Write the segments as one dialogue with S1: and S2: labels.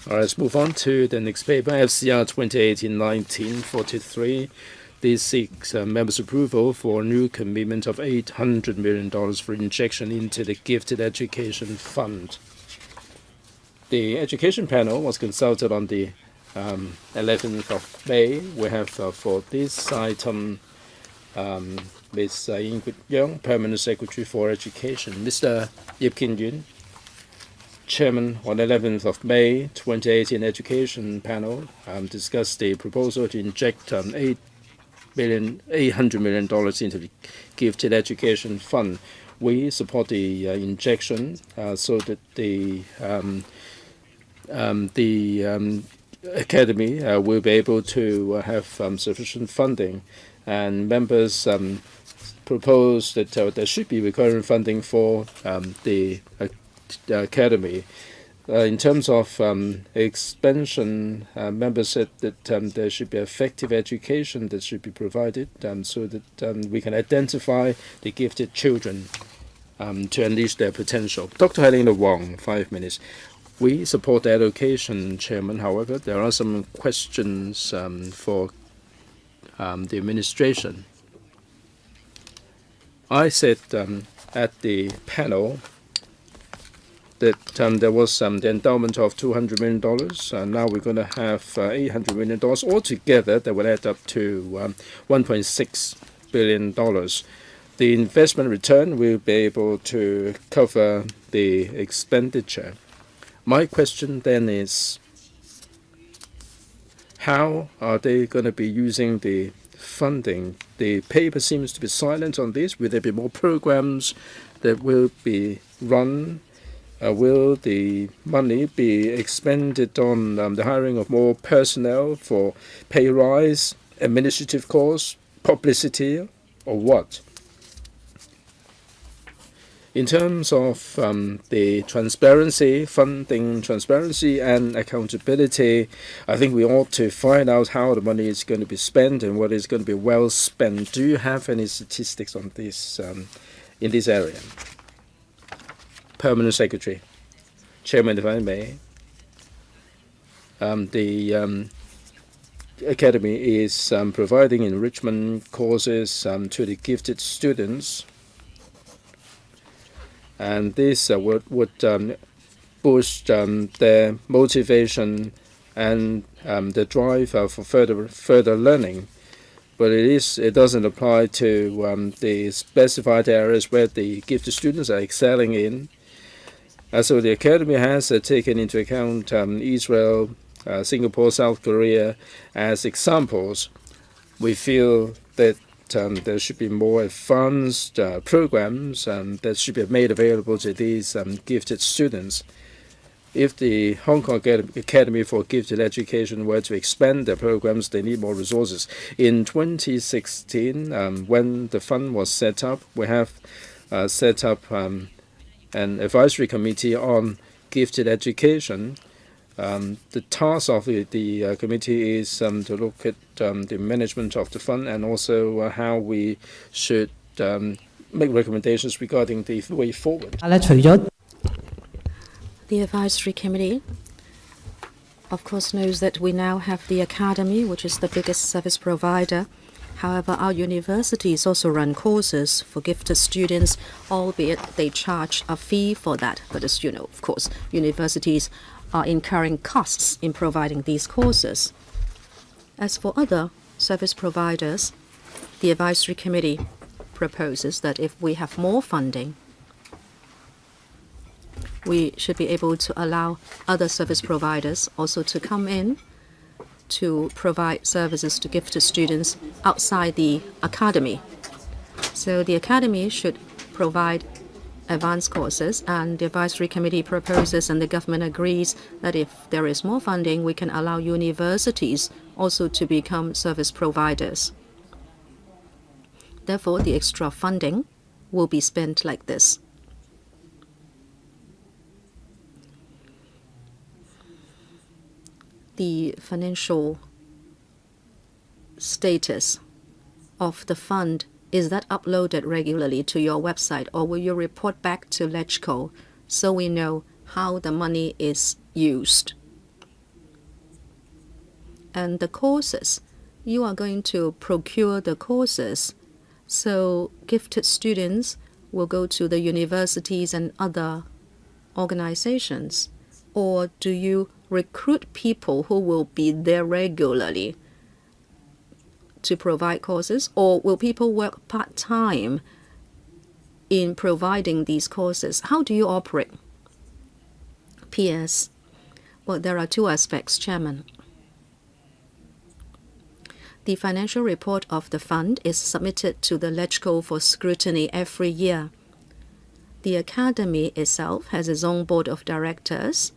S1: All right, let's move on to the next paper, FCR 2018-1943. This seeks members' approval for a new commitment of $800 million for injection into the Gifted Education Fund. The education panel was consulted on the 11th of May. We have for this item Ms. Ingrid Young, Permanent Secretary for Education. Mr. Yip Kin Yun, Chairman, on 11th of May 2018 Education Panel discussed the proposal to inject $800 million into the Gifted Education Fund. We support the injection so that the Academy will be able to have sufficient funding, and members propose that there should be recurrent funding for the Academy. In terms of expansion, members said that there should be effective education that should be provided so that we can identify the gifted children to unleash their potential. Dr. Helena Wong, 5 minutes. We support the education, Chairman. However, there are some questions for the administration. I said at the panel that there was the endowment of $200 million. Now we're going to have $800 million. Altogether, that will add up to $1.6 billion. The investment return will be able to cover the expenditure. My question then is, how are they going to be using the funding? The paper seems to be silent on this. Will there be more programs that will be run? Will the money be expended on the hiring of more personnel for pay rise, administrative costs, publicity, or what? In terms of the transparency, funding transparency and accountability, I think we ought to find out how the money is going to be spent and what is going to be well spent. Do you have any statistics on this in this area? Permanent Secretary. Chairman, if I may. The Academy is providing enrichment courses to the gifted students, and this would boost their motivation and the drive for further learning. But it doesn't apply to the specified areas where the gifted students are excelling in. So the Academy has taken into account Israel, Singapore, South Korea as examples. We feel that there should be more advanced programs that should be made available to these gifted students. If the Hong Kong Academy for Gifted Education were to expand their programs, they need more resources. In 2016, when the fund was set up, we have set up an advisory committee on gifted education. The task of the committee is to look at the management of the fund and also how we should make recommendations regarding the way forward.
S2: The advisory committee, of course, knows that we now have the Academy, which is the biggest service provider. However, our universities also run courses for gifted students, albeit they charge a fee for that. But as you know, of course, universities are incurring costs in providing these courses. As for other service providers, the advisory committee proposes that if we have more funding, we should be able to allow other service providers also to come in to provide services to gifted students outside the Academy. So the Academy should provide advanced courses, and the advisory committee proposes and the government agrees that if there is more funding, we can allow universities also to become service providers. Therefore, the extra funding will be spent like this. The financial status of the fund, is that uploaded regularly to your website, or will you report back to LegCo so we know how the money is used? And the courses, you are going to procure the courses. So gifted students will go to the universities and other organizations. Or do you recruit people who will be there regularly to provide courses? Or will people work part-time in providing these courses? How do you operate? P.S. Well, there are two aspects, Chairman. The financial report of the fund is submitted to the LegCo for scrutiny every year. The Academy itself has its own board of directors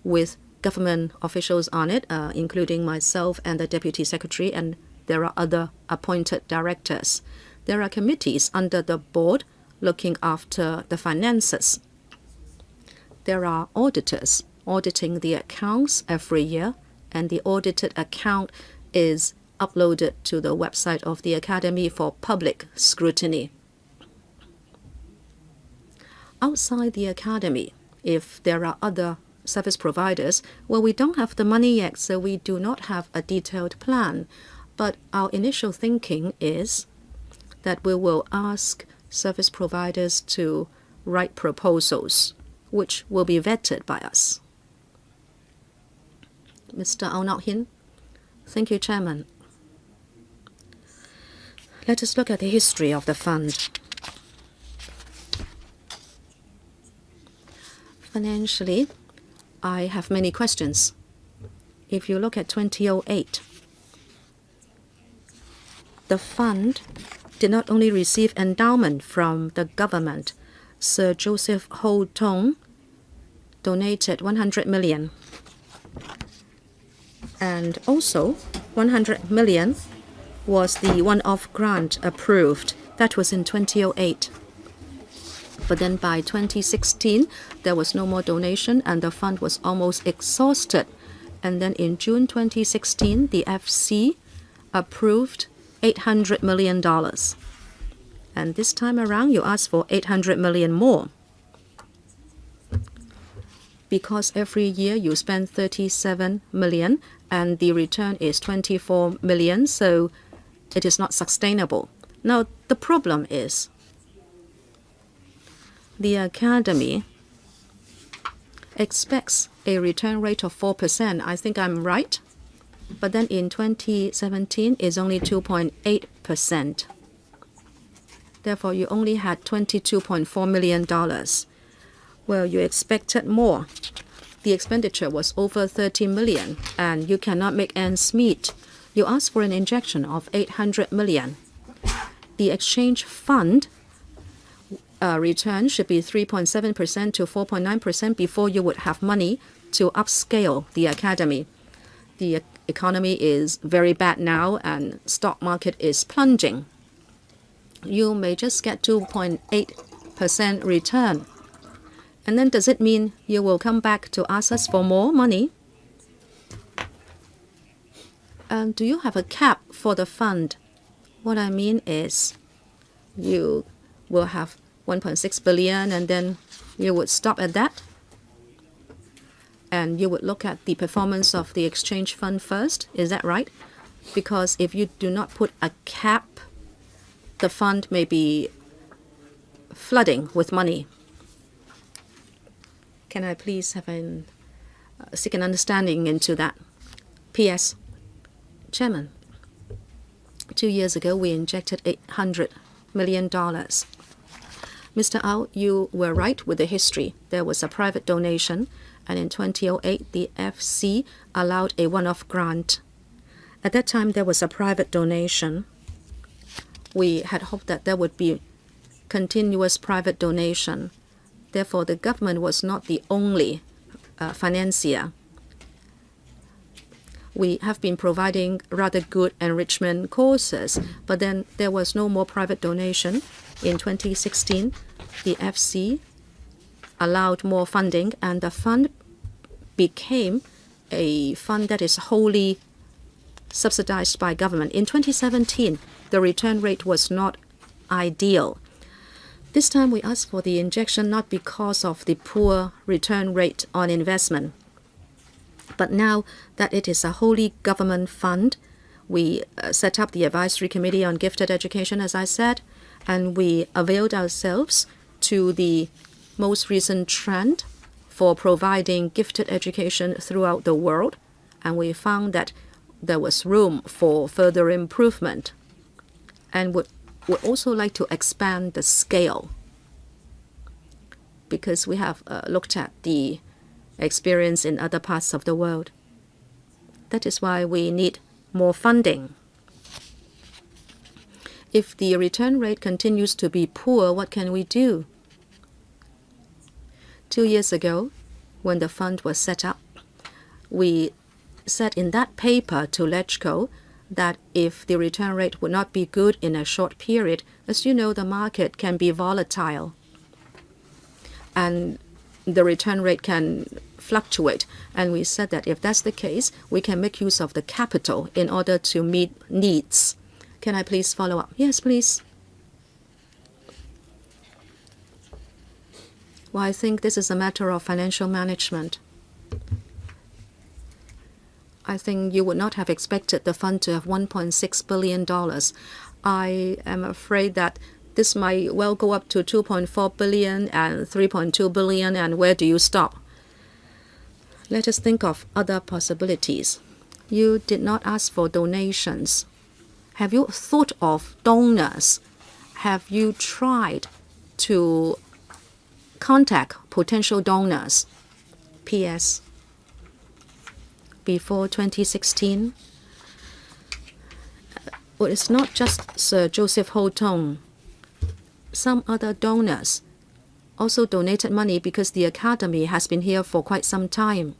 S2: with government officials on it, including myself and the Deputy Secretary, and there are other appointed directors. There are committees under the board looking after the finances. There are auditors auditing the accounts every year, and the audited account is uploaded to the website of the Academy for public scrutiny. Outside the Academy, if there are other service providers, well, we don't have the money yet, so we do not have a detailed plan. But our initial thinking is that we will ask service providers to write proposals, which will be vetted by us. Mr. Au Nok Hin. Thank you, Chairman. Let us look at the history of the fund. Financially, I have many questions. If you look at 2008, the fund did not only receive endowment from the government. Sir Joseph Ho Tung donated 100 million. And also, 100 million was the one-off grant approved. That was in 2008. But then by 2016, there was no more donation and the fund was almost exhausted. And then in June 2016, the FC approved $800 million. And this time around, you asked for 800 million more. Because every year you spend 37 million and the return is 24 million, so it is not sustainable. Now, the problem is the Academy expects a return rate of 4%. I think I'm right. But then in 2017, it's only 2.8%. Therefore, you only had $22.4 million. Well, you expected more. The expenditure was over 30 million, and you cannot make ends meet. You asked for an injection of 800 million. The exchange fund return should be 3.7% to 4.9% before you would have money to upscale the Academy. The economy is very bad now, and stock market is plunging. You may just get 2.8% return. And then does it mean you will come back to ask us for more money? Do you have a cap for the fund? What I mean is you will have 1.6 billion and then you would stop at that? And you would look at the performance of the exchange fund first? Is that right? Because if you do not put a cap, the fund may be flooding with money. Can I please have seek an understanding into that? P.S. Chairman, 2 years ago we injected $800 million. Mr. Au, you were right with the history. There was a private donation, and in 2008 the FC allowed a one-off grant. At that time there was a private donation. We had hoped that there would be continuous private donation. Therefore, the government was not the only financier. We have been providing rather good enrichment courses, but then there was no more private donation. In 2016, the FC allowed more funding, and the fund became a fund that is wholly subsidized by government. In 2017, the return rate was not ideal. This time we asked for the injection not because of the poor return rate on investment. But now that it is a wholly government fund, we set up the advisory committee on gifted education, as I said, and we availed ourselves to the most recent trend for providing gifted education throughout the world, and we found that there was room for further improvement, and would also like to expand the scale, because we have looked at the experience in other parts of the world. That is why we need more funding. If the return rate continues to be poor, what can we do? 2 years ago, when the fund was set up, we said in that paper to LegCo that if the return rate would not be good in a short period, as you know, the market can be volatile and the return rate can fluctuate. And we said that if that's the case, we can make use of the capital in order to meet needs. Can I please follow up? Yes, please. Well, I think this is a matter of financial management. I think you would not have expected the fund to have $1.6 billion. I am afraid that this might well go up to 2.4 billion and 3.2 billion, and where do you stop? Let us think of other possibilities. You did not ask for donations. Have you thought of donors? Have you tried to contact potential donors? P.S. Before 2016, well, it's not just Sir Joseph Ho-Tung. Some other donors also donated money because the Academy has been here for quite some time.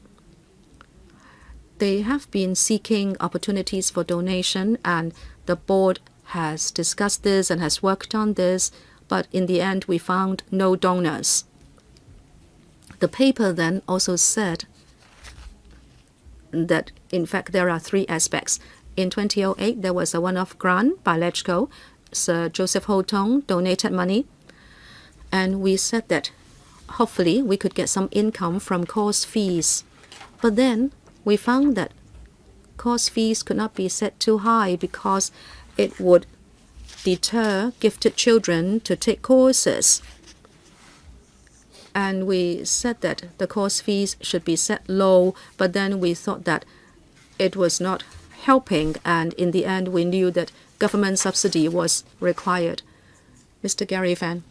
S2: They have been seeking opportunities for donation, and the board has discussed this and has worked on this, but in the end we found no donors. The paper then also said that in fact there are 3 aspects. In 2008, there was a one-off grant by LegCo. Sir Joseph Ho-Tung donated money, and we said that hopefully we could get some income from course fees. But then we found that course fees could not be set too high because it would deter gifted children to take courses. And we said that the course fees should be set low, but then we thought that it was not helping, and in the end we knew that government subsidy was required. Mr. Gary Fan,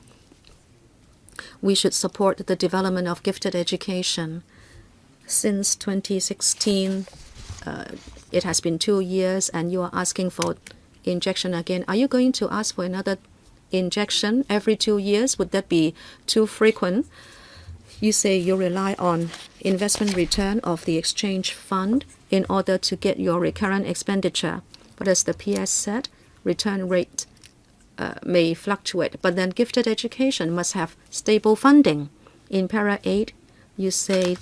S2: we should support the development of gifted education. Since 2016, it has been 2 years, and you are asking for injection again. Are you going to ask for another injection every 2 years? Would that be too frequent? You say you rely on investment return of the exchange fund in order to get your recurrent expenditure. But as the PS said, return rate may fluctuate. But then gifted education must have stable funding. In para 8, you say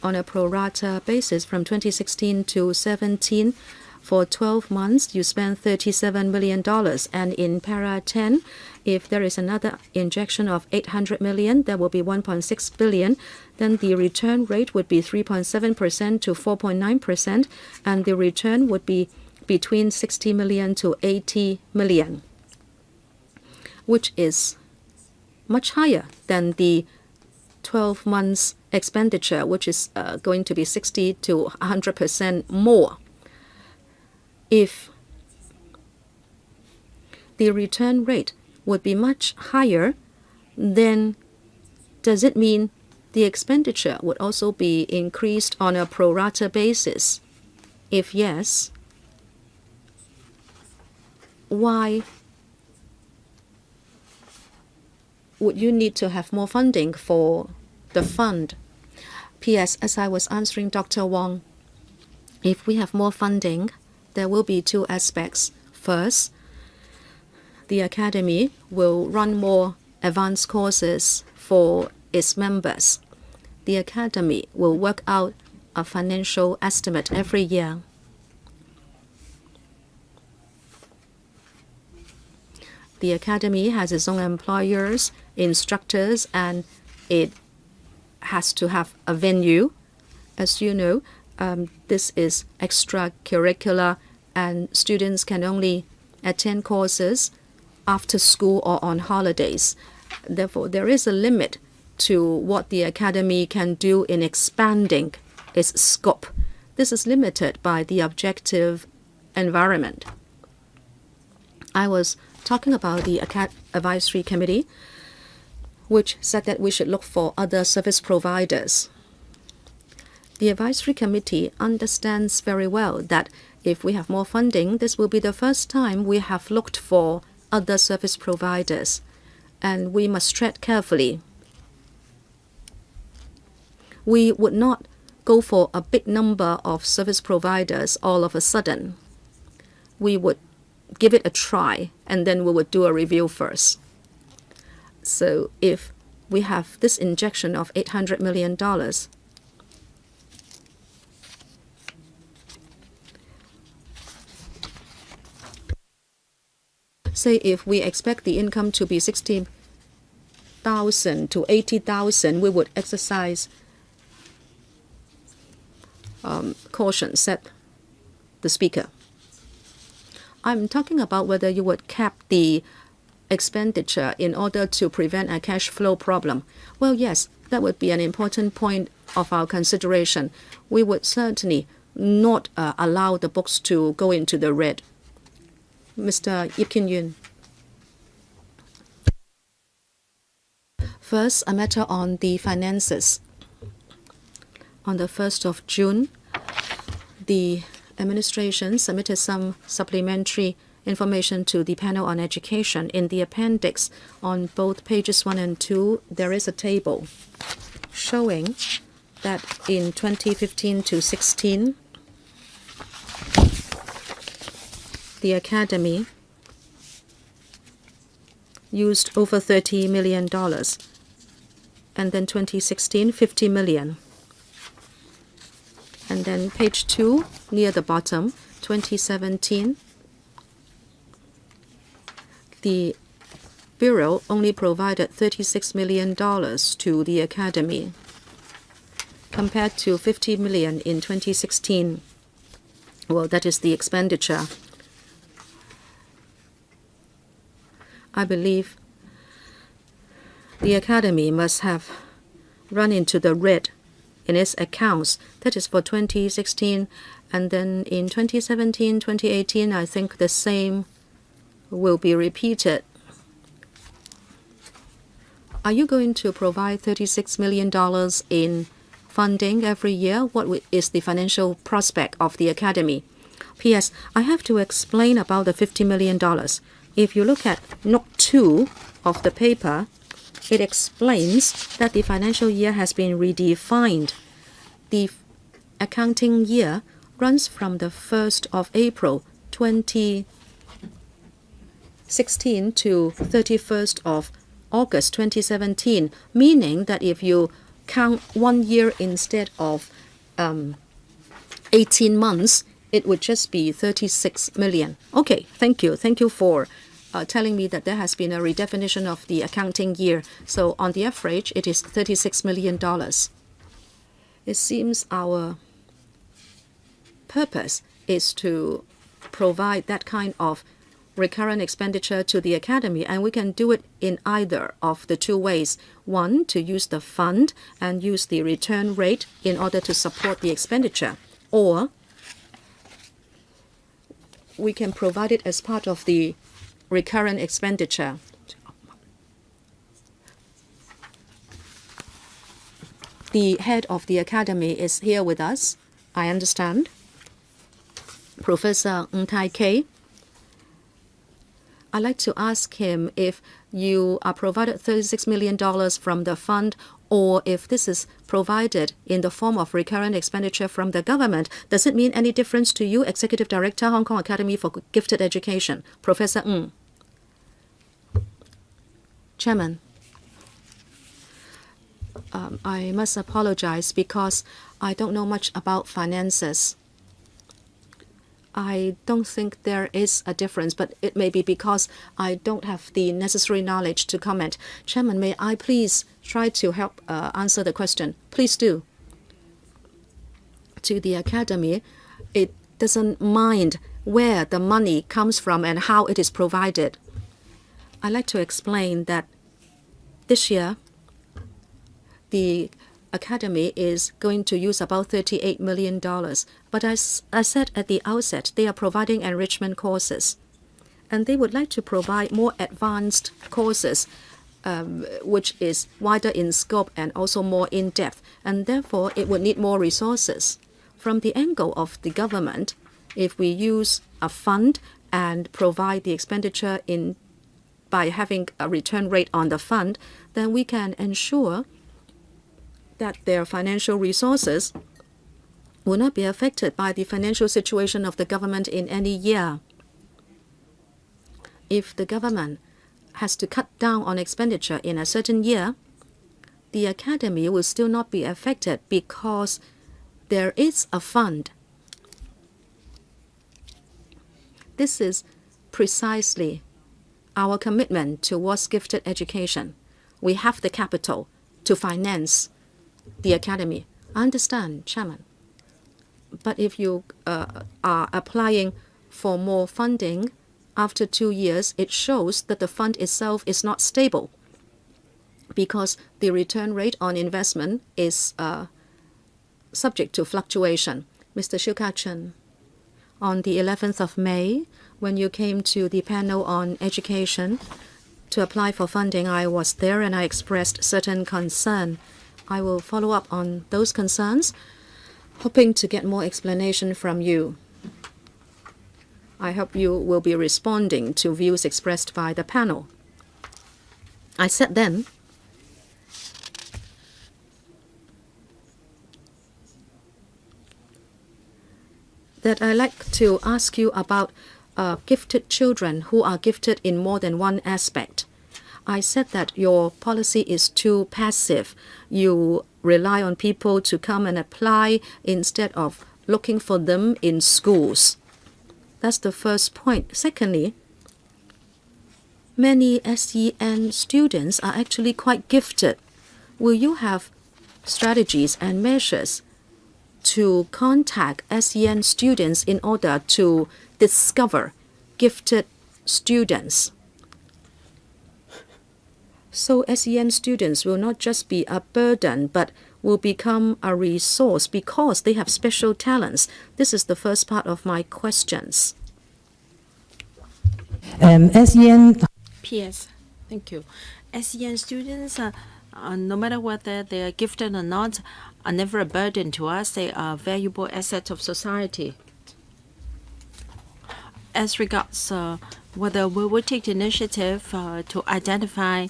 S2: on a pro rata basis from 2016 to 17, for 12 months, you spend $37 million. And in para 10, if there is another injection of 800 million, there will be 1.6 billion. Then the return rate would be 3.7% to 4.9%, and the return would be between 60 million to 80 million, which is much higher than the 12 months expenditure, which is going to be 60 to 100% more. If the return rate would be much higher, then does it mean the expenditure would also be increased on a pro rata basis? If yes, why would you need to have more funding for the fund? P.S. As I was answering Dr. Wong, if we have more funding, there will be 2 aspects. First, the Academy will run more advanced courses for its members. The Academy will work out a financial estimate every year. The Academy has its own employers, instructors, and it has to have a venue. As you know, this is extracurricular, and students can only attend courses after school or on holidays. Therefore, there is a limit to what the academy can do in expanding its scope. This is limited by the objective environment. I was talking about the advisory committee, which said that we should look for other service providers. The advisory committee understands very well that if we have more funding, this will be the first time we have looked for other service providers, and we must tread carefully. We would not go for a big number of service providers all of a sudden. We would give it a try, and then we would do a review first. So if we have this injection of $800 million, say if we expect the income to be 60,000 to 80,000, we would exercise caution, said the speaker. I'm talking about whether you would cap the expenditure in order to prevent a cash flow problem. Well, yes, that would be an important point of our consideration. We would certainly not allow the books to go into the red. Mr. Yip Kin Yun. First, a matter on the finances. On the 1st of June, the administration submitted some supplementary information to the panel on education. In the appendix on both pages 1 and 2, there is a table showing that in 2015 to 16, the academy used over $30 million, and then 2016, $50 million. And then page 2, near the bottom, 2017, the Bureau only provided $36 million to the academy, compared to $50 million in 2016. Well, that is the expenditure. I believe the academy must have run into the red in its accounts. That is for 2016, and then in 2017, 2018, I think the same will be repeated. Are you going to provide $36 million in funding every year? What is the financial prospect of the academy? P.S. I have to explain about the $50 million. If you look at note 2 of the paper, it explains that the financial year has been redefined. The accounting year runs from the 1st of April 2016 to 31st of August 2017, meaning that if you count 1 year instead of 18 months, it would just be 36 million. Okay, thank you. Thank you for telling me that there has been a redefinition of the accounting year. So on the average, it is $36 million. It seems our purpose is to provide that kind of recurrent expenditure to the academy, and we can do it in either of the two ways. One, to use the fund and use the return rate in order to support the expenditure, or we can provide it as part of the recurrent expenditure. The head of the academy is here with us, I understand. Professor Ng Tai Kei. I'd like to ask him if you are provided $36 million from the fund, or if this is provided in the form of recurrent expenditure from the government. Does it mean any difference to you, Executive Director, Hong Kong Academy for Gifted Education? Professor Ng. Chairman, I must apologize because I don't know much about finances. I don't think there is a difference, but it may be because I don't have the necessary knowledge to comment. Chairman, may I please try to help answer the question? Please do. to the academy, it doesn't mind where the money comes from and how it is provided. I'd like to explain that this year, the academy is going to use about $38 million. But as I said at the outset, they are providing enrichment courses. And they would like to provide more advanced courses, which is wider in scope and also more in-depth. And therefore, it would need more resources. From the angle of the government, if we use a fund and provide the expenditure by having a return rate on the fund, then we can ensure that their financial resources will not be affected by the financial situation of the government in any year. If the government has to cut down on expenditure in a certain year, the academy will still not be affected because there is a fund. This is precisely our commitment towards gifted education. We have the capital to finance the academy. I understand, Chairman. But if you are applying for more funding after 2 years, it shows that the fund itself is not stable because the return rate on investment is subject to fluctuation. Mr. Shiu Ka-chen, on the 11th of May, when you came to the panel on education to apply for funding, I was there and I expressed certain concern. I will follow up on those concerns, hoping to get more explanation from you. I hope you will be responding to views expressed by the panel. I said then that I'd like to ask you about gifted children who are gifted in more than one aspect. I said that your policy is too passive. You rely on people to come and apply instead of looking for them in schools. That's the first point. Secondly, many SEN students are actually quite gifted. Will you have strategies and measures to contact SEN students in order to discover gifted students? So SEN students will not just be a burden, but will become a resource because they have special talents. This is the first part of my questions.
S3: SEN.
S4: P.S. Thank you. SEN students, no matter whether they are gifted or not, are never a burden to us. They are valuable assets of society. As regards whether we will take the initiative to identify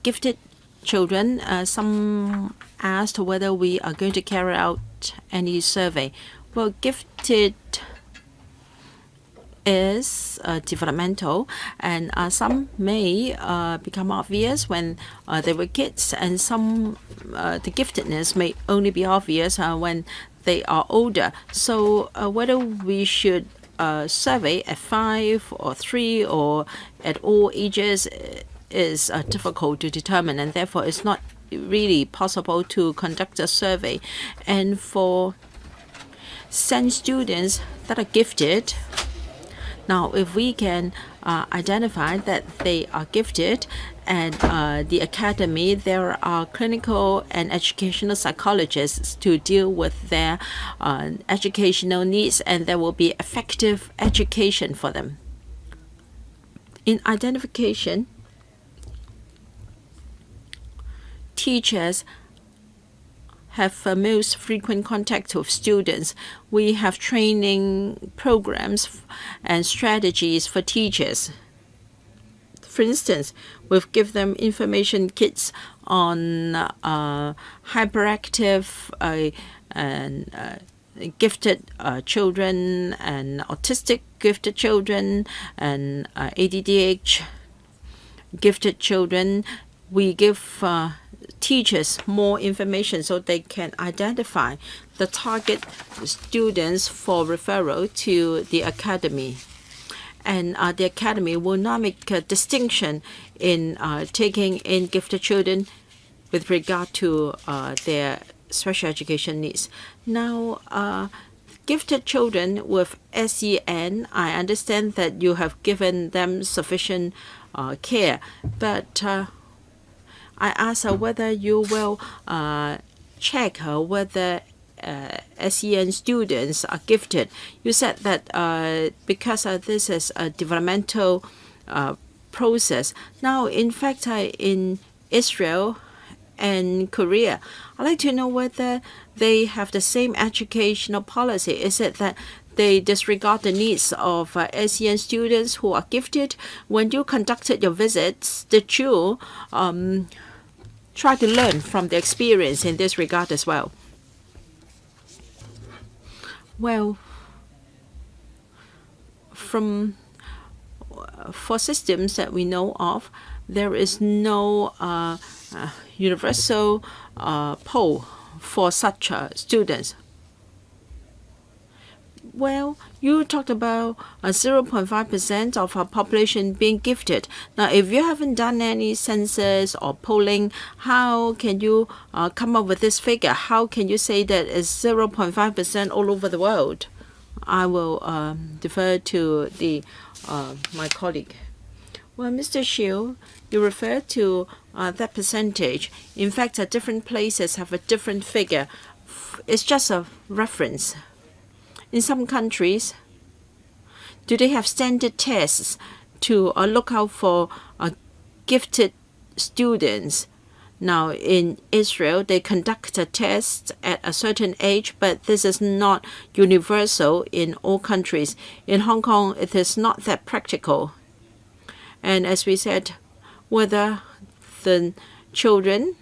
S4: gifted children, some asked whether we are going to carry out any survey. Well, gifted is developmental, and some may become obvious when they were kids, and some the giftedness may only be obvious when they are older. So whether we should survey at 5 or 3 or at all ages is difficult to determine, and therefore it's not really possible to conduct a survey. And for SEN students that are gifted, now if we can identify that they are gifted, and the academy, there are clinical and educational psychologists to deal with their educational needs, and there will be effective education for them. In identification, teachers have most frequent contact with students. We have training programs and strategies for teachers. For instance, we've given them information kits on hyperactive and gifted children, and autistic gifted children, and ADDH gifted children. We give teachers more information so they can identify the target students for referral to the academy. And the academy will not make a distinction in taking in gifted children with regard to their special education needs. Now, gifted children with SEN, I understand that you have given them sufficient care, but I asked her whether you will check whether SEN students are gifted. You said that because this is a developmental process. Now, in fact, in Israel and Korea, I'd like to know whether they have the same educational policy. Is it that they disregard the needs of SEN students who are gifted? When you conducted your visits, did you try to learn from the experience in this regard as well? Well, for systems that we know of, there is no universal poll for such students. Well, you talked about 0.5% of our population being gifted. Now, if you haven't done any census or polling, how can you come up with this figure? How can you say that it's 0.5% all over the world? I will defer to my colleague. Well, Mr. Shiu, you referred to that percentage. In fact, different places have a different figure. It's just a reference. In some countries, do they have standard tests to look out for gifted students? Now, in Israel, they conduct a test at a certain age, but this is not universal in all countries. In Hong Kong, it is not that practical. And as we said, whether the children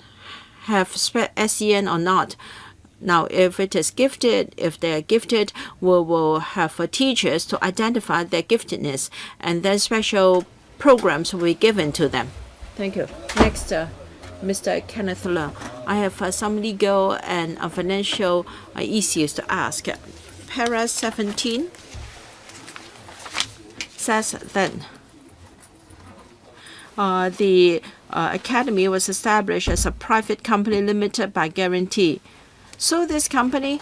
S4: have SEN or not, now, if it is gifted, if they are gifted, we will have teachers to identify their giftedness, and then special programs will be given to them. Thank you. Next, Mr. Kenneth Leung. I have some legal and financial issues to ask. Para 17 says that the academy was established as a private company limited by guarantee. So this company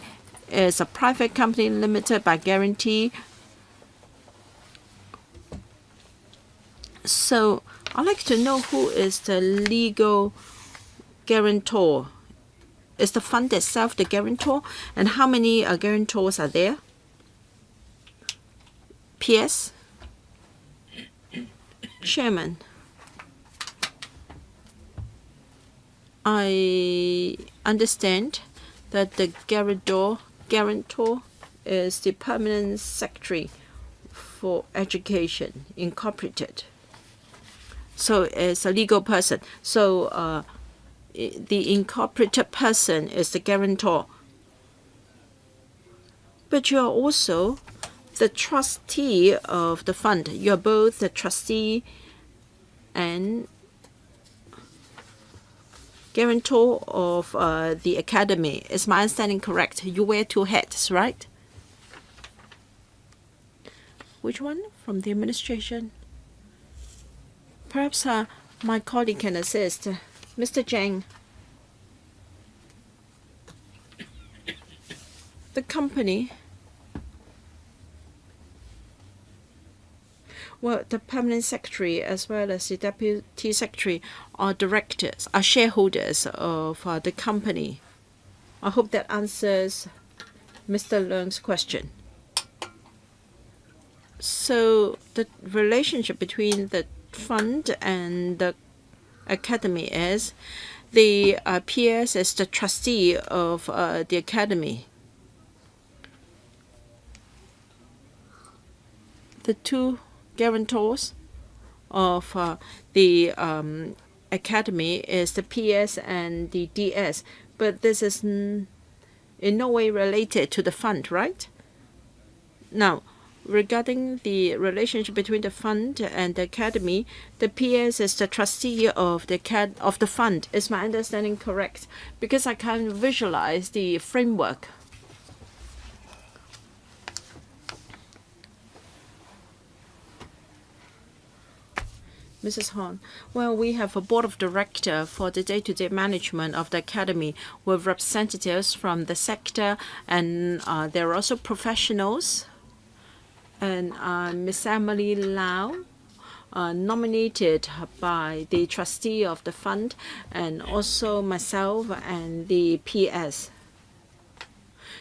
S4: is a private company limited by guarantee. So I'd like to know who is the legal guarantor. Is the fund itself the guarantor? And how many guarantors are there? PS? Chairman, I understand that the guarantor is the permanent secretary for education incorporated. So it's a legal person. So the incorporated person is the guarantor. But you are also the trustee of the fund. You are both the trustee and guarantor of the academy. Is my understanding correct? You wear two hats, right? Which one? From the administration? Perhaps my colleague can assist. Mr. Zhang. The company, well, the permanent secretary as well as the deputy secretary are directors, are shareholders of the company. I hope that answers Mr. Leung's question. So the relationship between the fund and the academy is the PS is the trustee of the academy. The two guarantors of the academy is the PS and the DS, but this is in no way related to the fund, right? Now, regarding the relationship between the fund and the academy, the PS is the trustee of the fund. Is my understanding correct? Because I can visualize the framework. Mrs. Hon. Well, we have a board of directors for the day-to-day management of the academy with representatives from the sector, and there are also professionals. And Miss Emily Lau, nominated by the trustee of the fund, and also myself and the PS.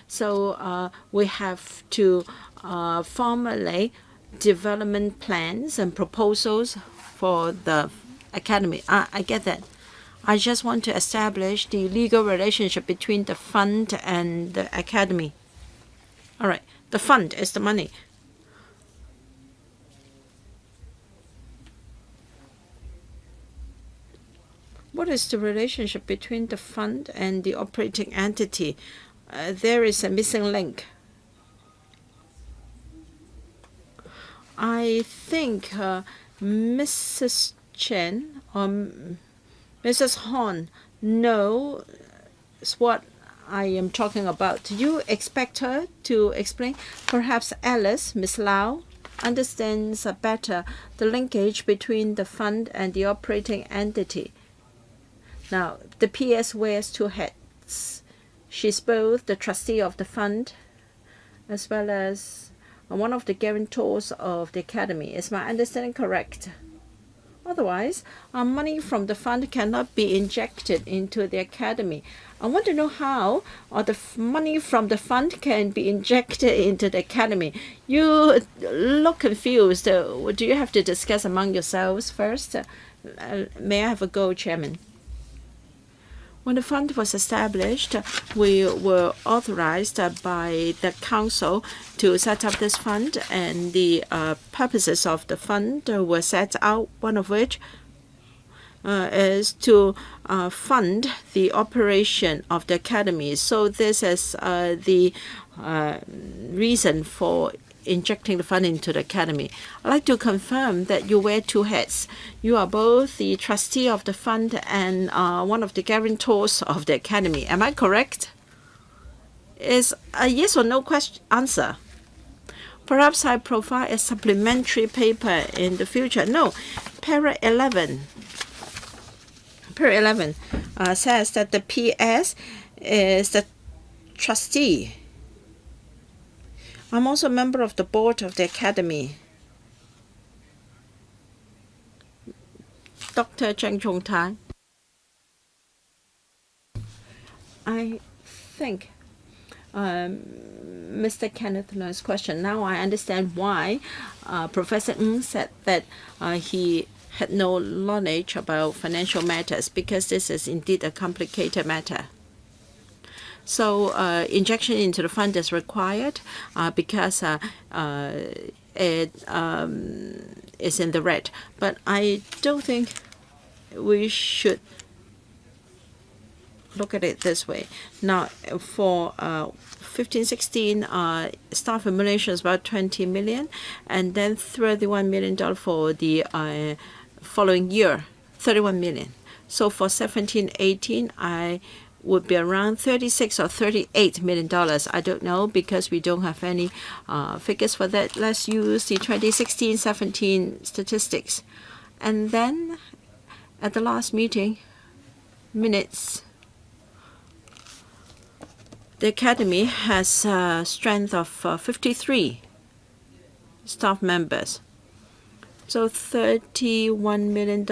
S4: So we have to formulate development plans and proposals for the academy. I get that. I just want to establish the legal relationship between the fund and the academy. All right, the fund is the money. What is the relationship between the fund and the operating entity? There is a missing link. I think Mrs. Chen or Mrs. Hon knows what I am talking about. Do you expect her to explain? Perhaps Alice, Miss Lau, understands better the linkage between the fund and the operating entity. Now, the PS wears two hats. She's both the trustee of the fund as well as one of the guarantors of the academy. Is my understanding correct? Otherwise, money from the fund cannot be injected into the academy. I want to know how the money from the fund can be injected into the academy. You look confused. Do you have to discuss among yourselves first? May I have a go, Chairman? When the fund was established, we were authorized by the council to set up this fund, and the purposes of the fund were set out, one of which is to fund the operation of the academy. So this is the reason for injecting the fund into the academy. I'd like to confirm that you wear two hats. You are both the trustee of the fund and one of the guarantors of the academy. Am I correct? Is a yes or no question answer? Perhaps I provide a supplementary paper in the future. No, para 11. Para 11 says that the PS is the trustee. I'm also a member of the board of the academy. Dr. Cheng Chung Tai. I think Mr. Kenneth Leung's question. Now I understand why Professor Ng said that he had no knowledge about financial matters, because this is indeed a complicated matter. So injection into the fund is required because it is in the red. But I don't think we should look at it this way. Now, for 15-16, staff remuneration is about 20 million, and then $31 million for the following year, 31 million. So for 17-18, I would be around $36 or $38 million. I don't know, because we don't have any figures for that. Let's use the 2016-17 statistics. And then at the last meeting minutes, the academy has a strength of 53 staff members. So $31 million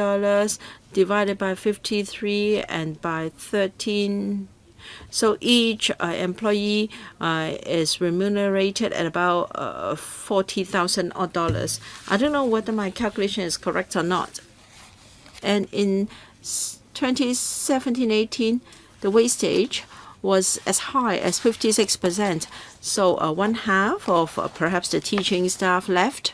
S4: divided by 53 and by 13. So each employee is remunerated at about $40,000. I don't know whether my calculation is correct or not. And in 2017-18, the wastage was as high as 56%. So one half of perhaps the teaching staff left.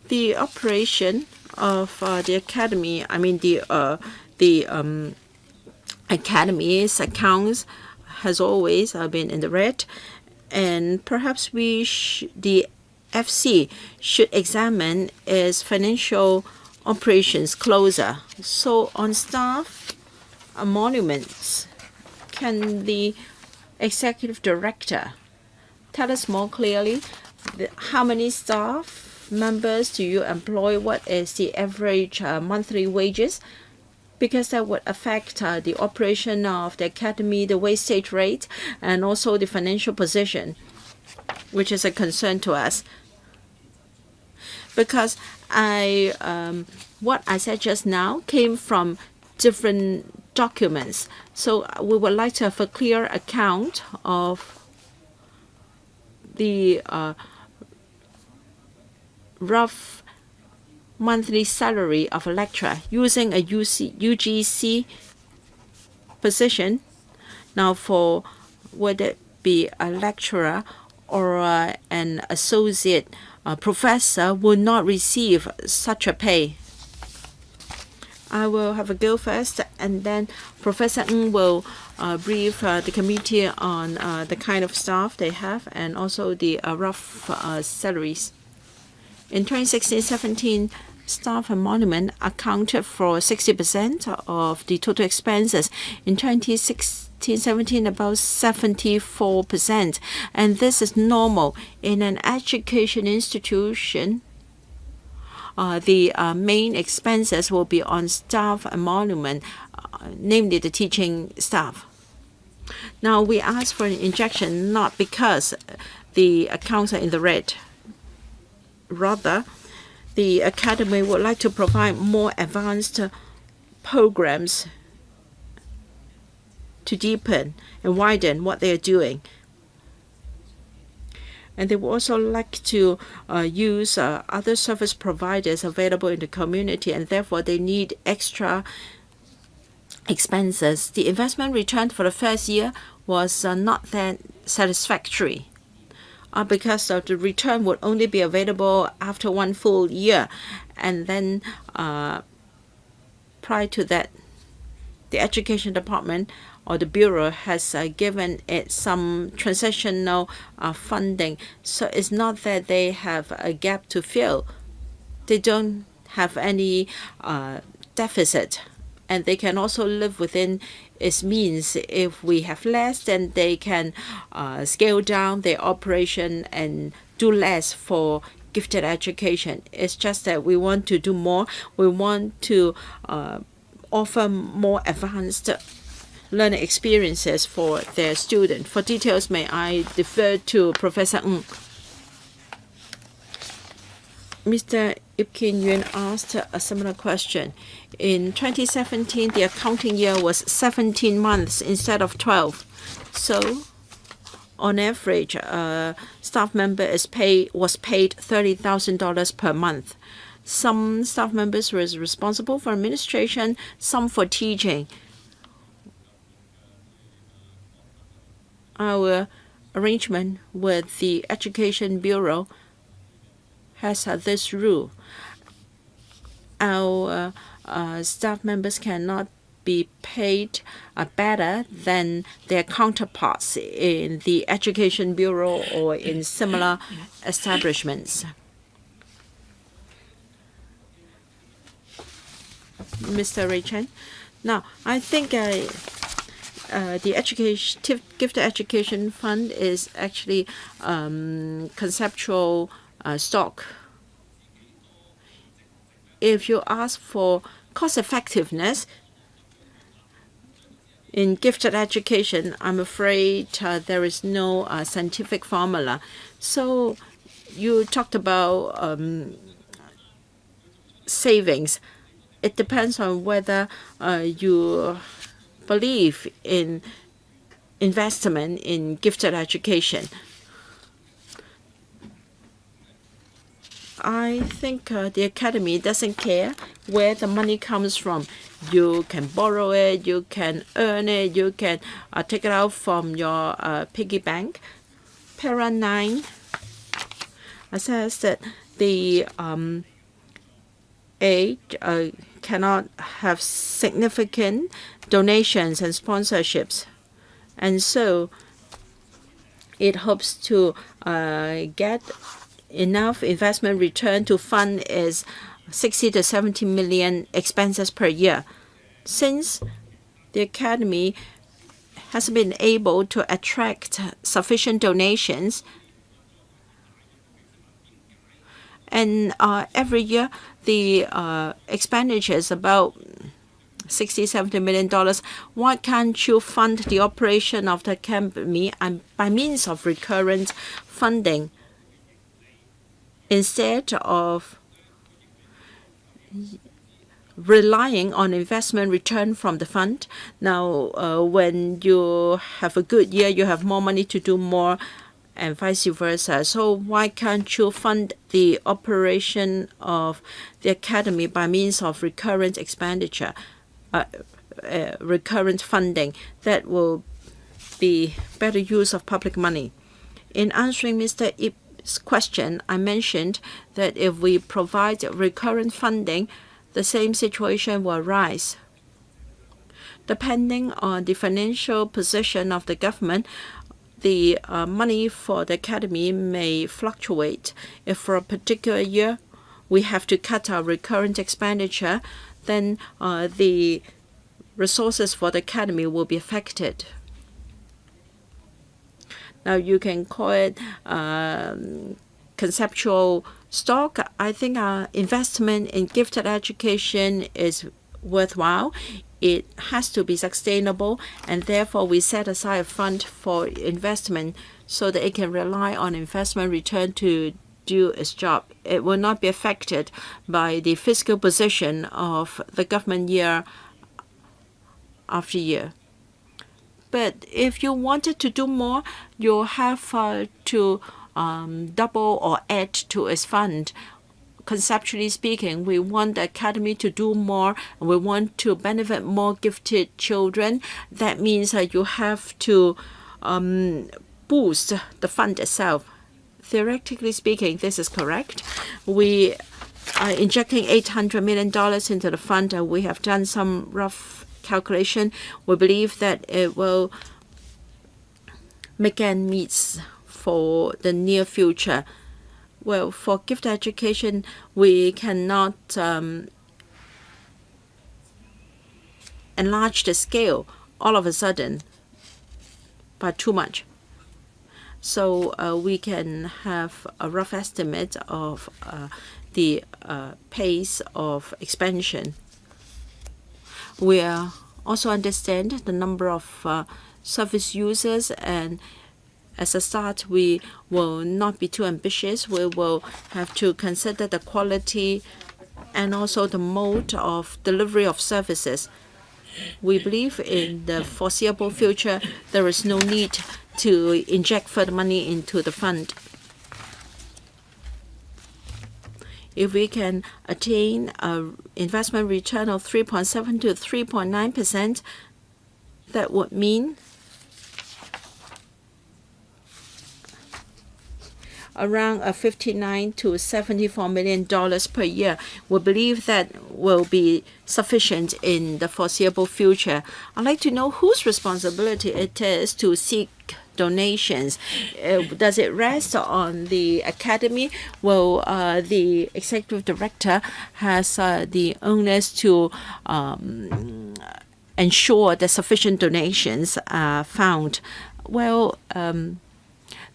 S4: The operation of the academy, I mean the academy's accounts has always been in the red, and perhaps the FC should examine its financial operations closer. So on staff monuments, can the executive director tell us more clearly how many staff members do you employ? What is the average monthly wages? Because that would affect the operation of the academy, the wastage rate, and also the financial position, which is a concern to us. Because what I said just now came from different documents. So we would like to have a clear account of the rough monthly salary of a lecturer using a UGC position. Now, for whether it be a lecturer or an associate professor will not receive such a pay. I will have a go first, and then Professor Ng will brief the committee on the kind of staff they have and also the rough salaries. In 2016-17, staff and monument accounted for 60% of the total expenses. In 2016-17, about 74%. And this is normal. In an education institution, the main expenses will be on staff and monument, namely the teaching staff. Now, we ask for an injection not because the accounts are in the red. Rather, the academy would like to provide more advanced programs to deepen and widen what they are doing. And they would also like to use other service providers available in the community, and therefore they need extra expenses. The investment return for the first year was not that satisfactory because the return would only be available after 1 full year. And then prior to that, the education department or the bureau has given it some transitional funding. So it's not that they have a gap to fill. They don't have any deficit, and they can also live within its means. If we have less, then they can scale down their operation and do less for gifted education. It's just that we want to do more. We want to offer more advanced learning experiences for their students. For details, may I defer to Professor Ng. Mr. Ip Kin Yuen asked a similar question. In 2017, the accounting year was 17 months instead of 12. So, on average, a staff member was paid $30,000 per month. Some staff members were responsible for administration, some for teaching. Our arrangement with the Education Bureau has this rule. Our staff members cannot be paid better than their counterparts in the Education Bureau or in similar establishments. Mr. Ray Chen. Now, I think the Gifted Education Fund is actually conceptual stock. If you ask for cost effectiveness in gifted education, I'm afraid there is no scientific formula. So you talked about savings. It depends on whether you believe in investment in gifted education. I think the academy doesn't care where the money comes from. You can borrow it, you can earn it, you can take it out from your piggy bank. Para 9 says that the aid cannot have significant donations and sponsorships. And so it hopes to get enough investment return to fund its 60 to 70 million expenses per year. Since the academy has been able to attract sufficient donations, And every year, the expenditure is about $60–70 million. Why can't you fund the operation of the academy and by means of recurrent funding instead of relying on investment return from the fund? Now, when you have a good year, you have more money to do more, and vice versa. So why can't you fund the operation of the academy by means of recurrent expenditure, recurrent funding? That will be better use of public money. In answering Mr. Ip's question, I mentioned that if we provide recurrent funding, the same situation will arise. Depending on the financial position of the government, the money for the academy may fluctuate. If for a particular year we have to cut our recurrent expenditure, then the resources for the academy will be affected. Now, you can call it conceptual stock. I think our investment in gifted education is worthwhile. It has to be sustainable, and therefore we set aside a fund for investment so that it can rely on investment return to do its job. It will not be affected by the fiscal position of the government year after year. But if you wanted to do more, you have to double or add to its fund. Conceptually speaking, we want the academy to do more, and we want to benefit more gifted children. That means that you have to boost the fund itself. Theoretically speaking, this is correct. We are injecting $800 million into the fund, and we have done some rough calculation. We believe that it will make ends meet for the near future. Well, for gifted education, we cannot enlarge the scale all of a sudden by too much. So we can have a rough estimate of the pace of expansion. We also understand the number of service users, and as a start, we will not be too ambitious. We will have to consider the quality and also the mode of delivery of services. We believe in the foreseeable future, there is no need to inject further money into the fund. If we can attain an investment return of 3.7 to 3.9%, that would mean around $59 to $74 million per year. We believe that will be sufficient in the foreseeable future. I'd like to know whose responsibility it is to seek donations. Does it rest on the academy? Well, the executive director has the onus to ensure that sufficient donations are found. Well,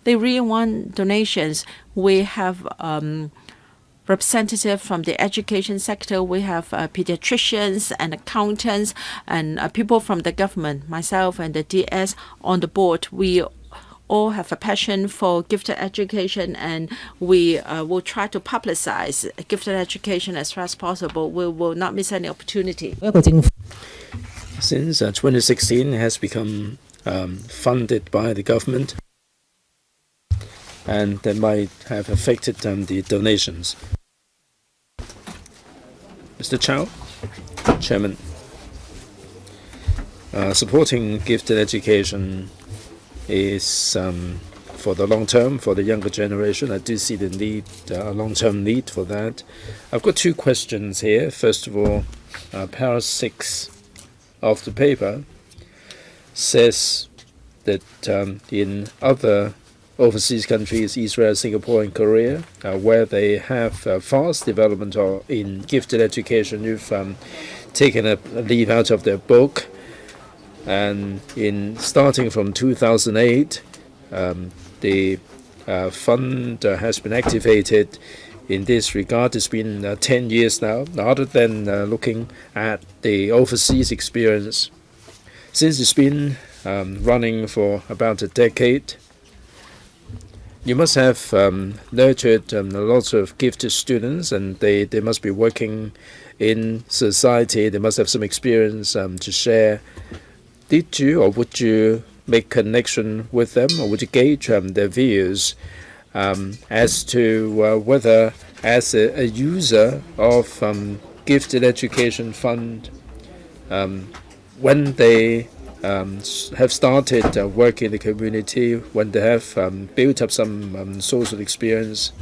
S4: they really want donations. We have representatives from the education sector. We have pediatricians and accountants and people from the government, myself and the DS on the board. We all have a passion for gifted education, and we will try to publicize gifted education as far as possible. We will not miss any opportunity.
S1: Since 2016 has become funded by the government, and that might have affected the donations. Mr. Chow, Chairman, supporting gifted education is for the long term, for the younger generation. I do see the need, long-term need for that. I've got two questions here. First of all, para 6 of the paper says that in other overseas countries, Israel, Singapore, and Korea, where they have fast development in gifted education, you've taken a leaf out of their book. And in starting from 2008, the fund has been activated in this regard. It's been 10 years now, other than looking at the overseas experience. Since it's been running for about a decade, you must have nurtured lots of gifted students, and they must be working in society. They must have some experience to share. Did you, or would you make connection with them, or would you gauge their views as to whether, as a user of gifted education fund, when they have started work in the community, when they have built up some social experience,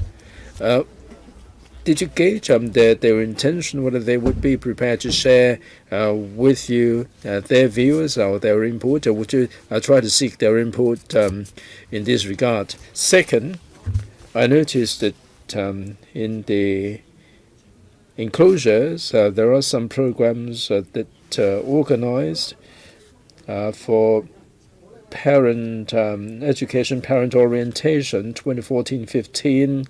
S1: did you gauge their intention, whether they would be prepared to share with you their views or their input, or would you try to seek their input in this regard? Second, I noticed that in the enclosures there are some programs that organized for parent education, parent orientation, 2014-15,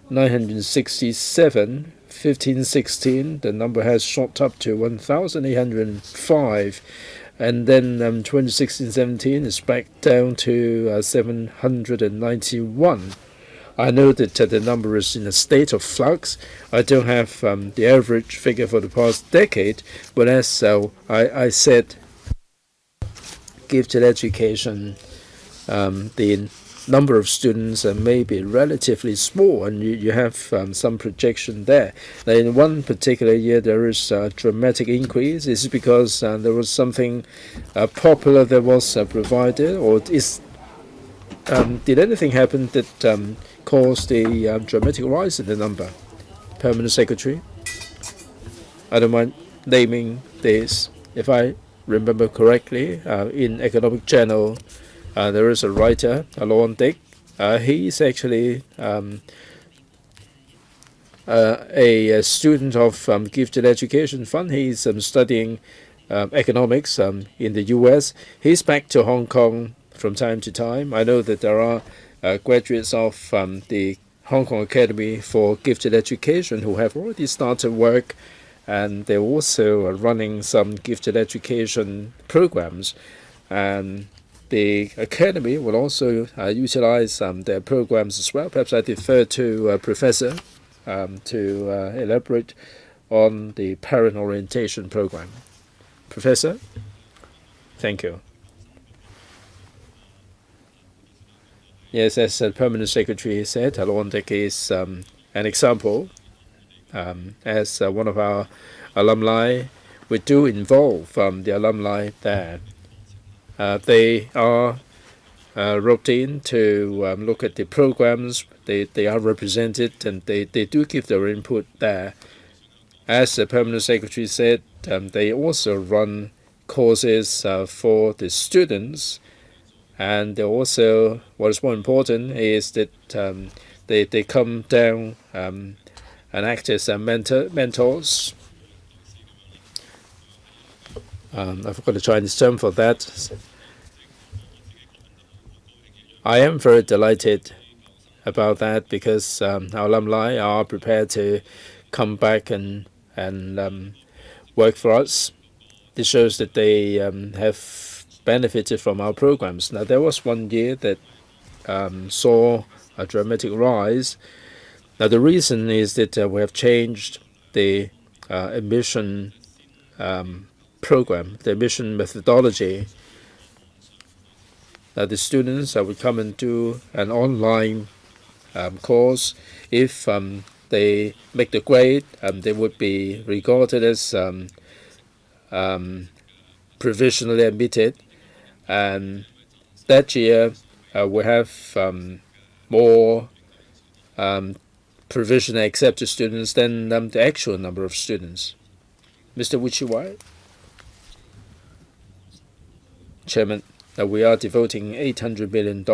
S1: 967, 15-16, the number has shot up to 1,805, and then 2016-17 is back down to 791. I know that the number is in a state of flux. I don't have the average figure for the past decade, but as I said, gifted education, the number of students may be relatively small, and you have some projection there. Now, in one particular year, there is a dramatic increase. Is it because there was something popular that was provided, or did anything happen that caused a dramatic rise in the number? Permanent Secretary? I don't mind naming this. If I remember correctly, in Economic Journal, there is a writer, Alon Dick. He's actually a student of Gifted Education Fund. He's studying economics in the U.S. He's back to Hong Kong from time to time. I know that there are graduates of the Hong Kong Academy for Gifted Education who have already started work, and they're also running some gifted education programs. And the Academy will also utilize their programs as well. Perhaps I defer to Professor to elaborate on the parent orientation program. Professor? Thank you. Yes, as the Permanent Secretary said, Alondek is an example. As one of our alumni, we do involve the alumni there. They are roped in to look at the programs. They are represented, and they do give their input there. As the Permanent Secretary said, they also run courses for the students, and they also, what is more important is that they come down and act as mentors. I forgot the Chinese term for that. I am very delighted about that, because our alumni are prepared to come back and work for us. This shows that they have benefited from our programs. Now, there was one year that saw a dramatic rise. Now, the reason is that we have changed the admission program, the admission methodology. Now, the students would come and do an online course. If they make the grade, they would be regarded as provisionally admitted. And that year, we have more provisionally accepted students than the actual number of students. Mr. Wuchiwai? Chairman, we are devoting $800 million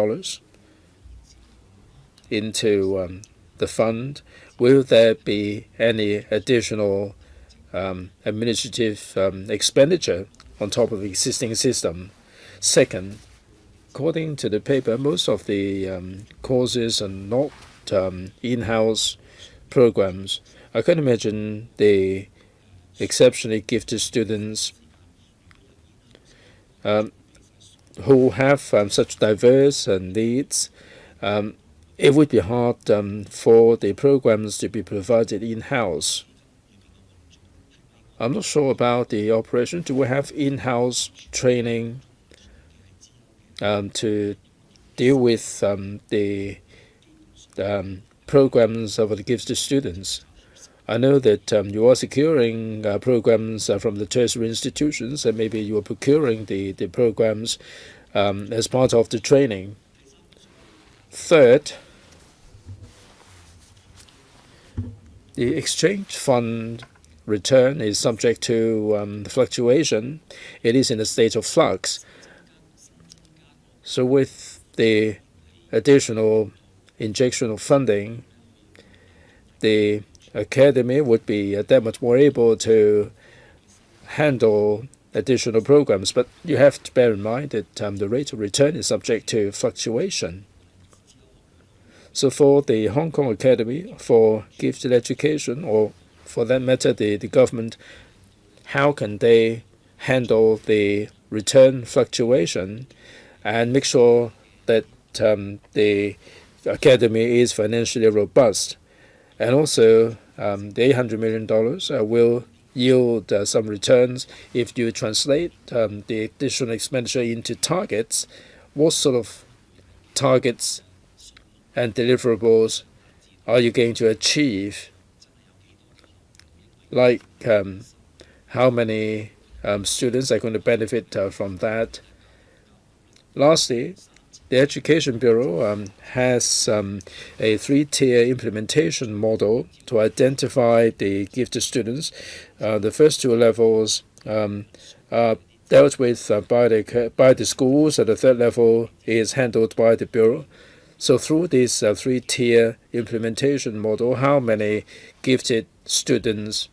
S1: into the fund. Will there be any additional administrative expenditure on top of the existing system? Second, according to the paper, most of the courses are not in-house programs. I can imagine the exceptionally gifted students who have such diverse needs. It would be hard for the programs to be provided in-house. I'm not sure about the operation. Do we have in-house training to deal with the programs of the gifted students? I know that you are securing programs from the tertiary institutions, and maybe you are procuring the programs as part of the training. Third, the exchange fund return is subject to fluctuation. It is in a state of flux. So with the additional injection of funding, the Academy would be that much more able to handle additional programs. But you have to bear in mind that the rate of return is subject to fluctuation. So for the Hong Kong Academy for Gifted Education, or for that matter the government, how can they handle the return fluctuation and make sure that the Academy is financially robust? And also the $800 million will yield some returns. If you translate the additional expenditure into targets, what sort of targets and deliverables are you going to achieve? Like how many students are going to benefit from that? Lastly, the Education Bureau has a three-tier implementation model to identify the gifted students. The first two levels are dealt with by the schools, and the third level is handled by the Bureau. So through this three-tier implementation model, how many gifted students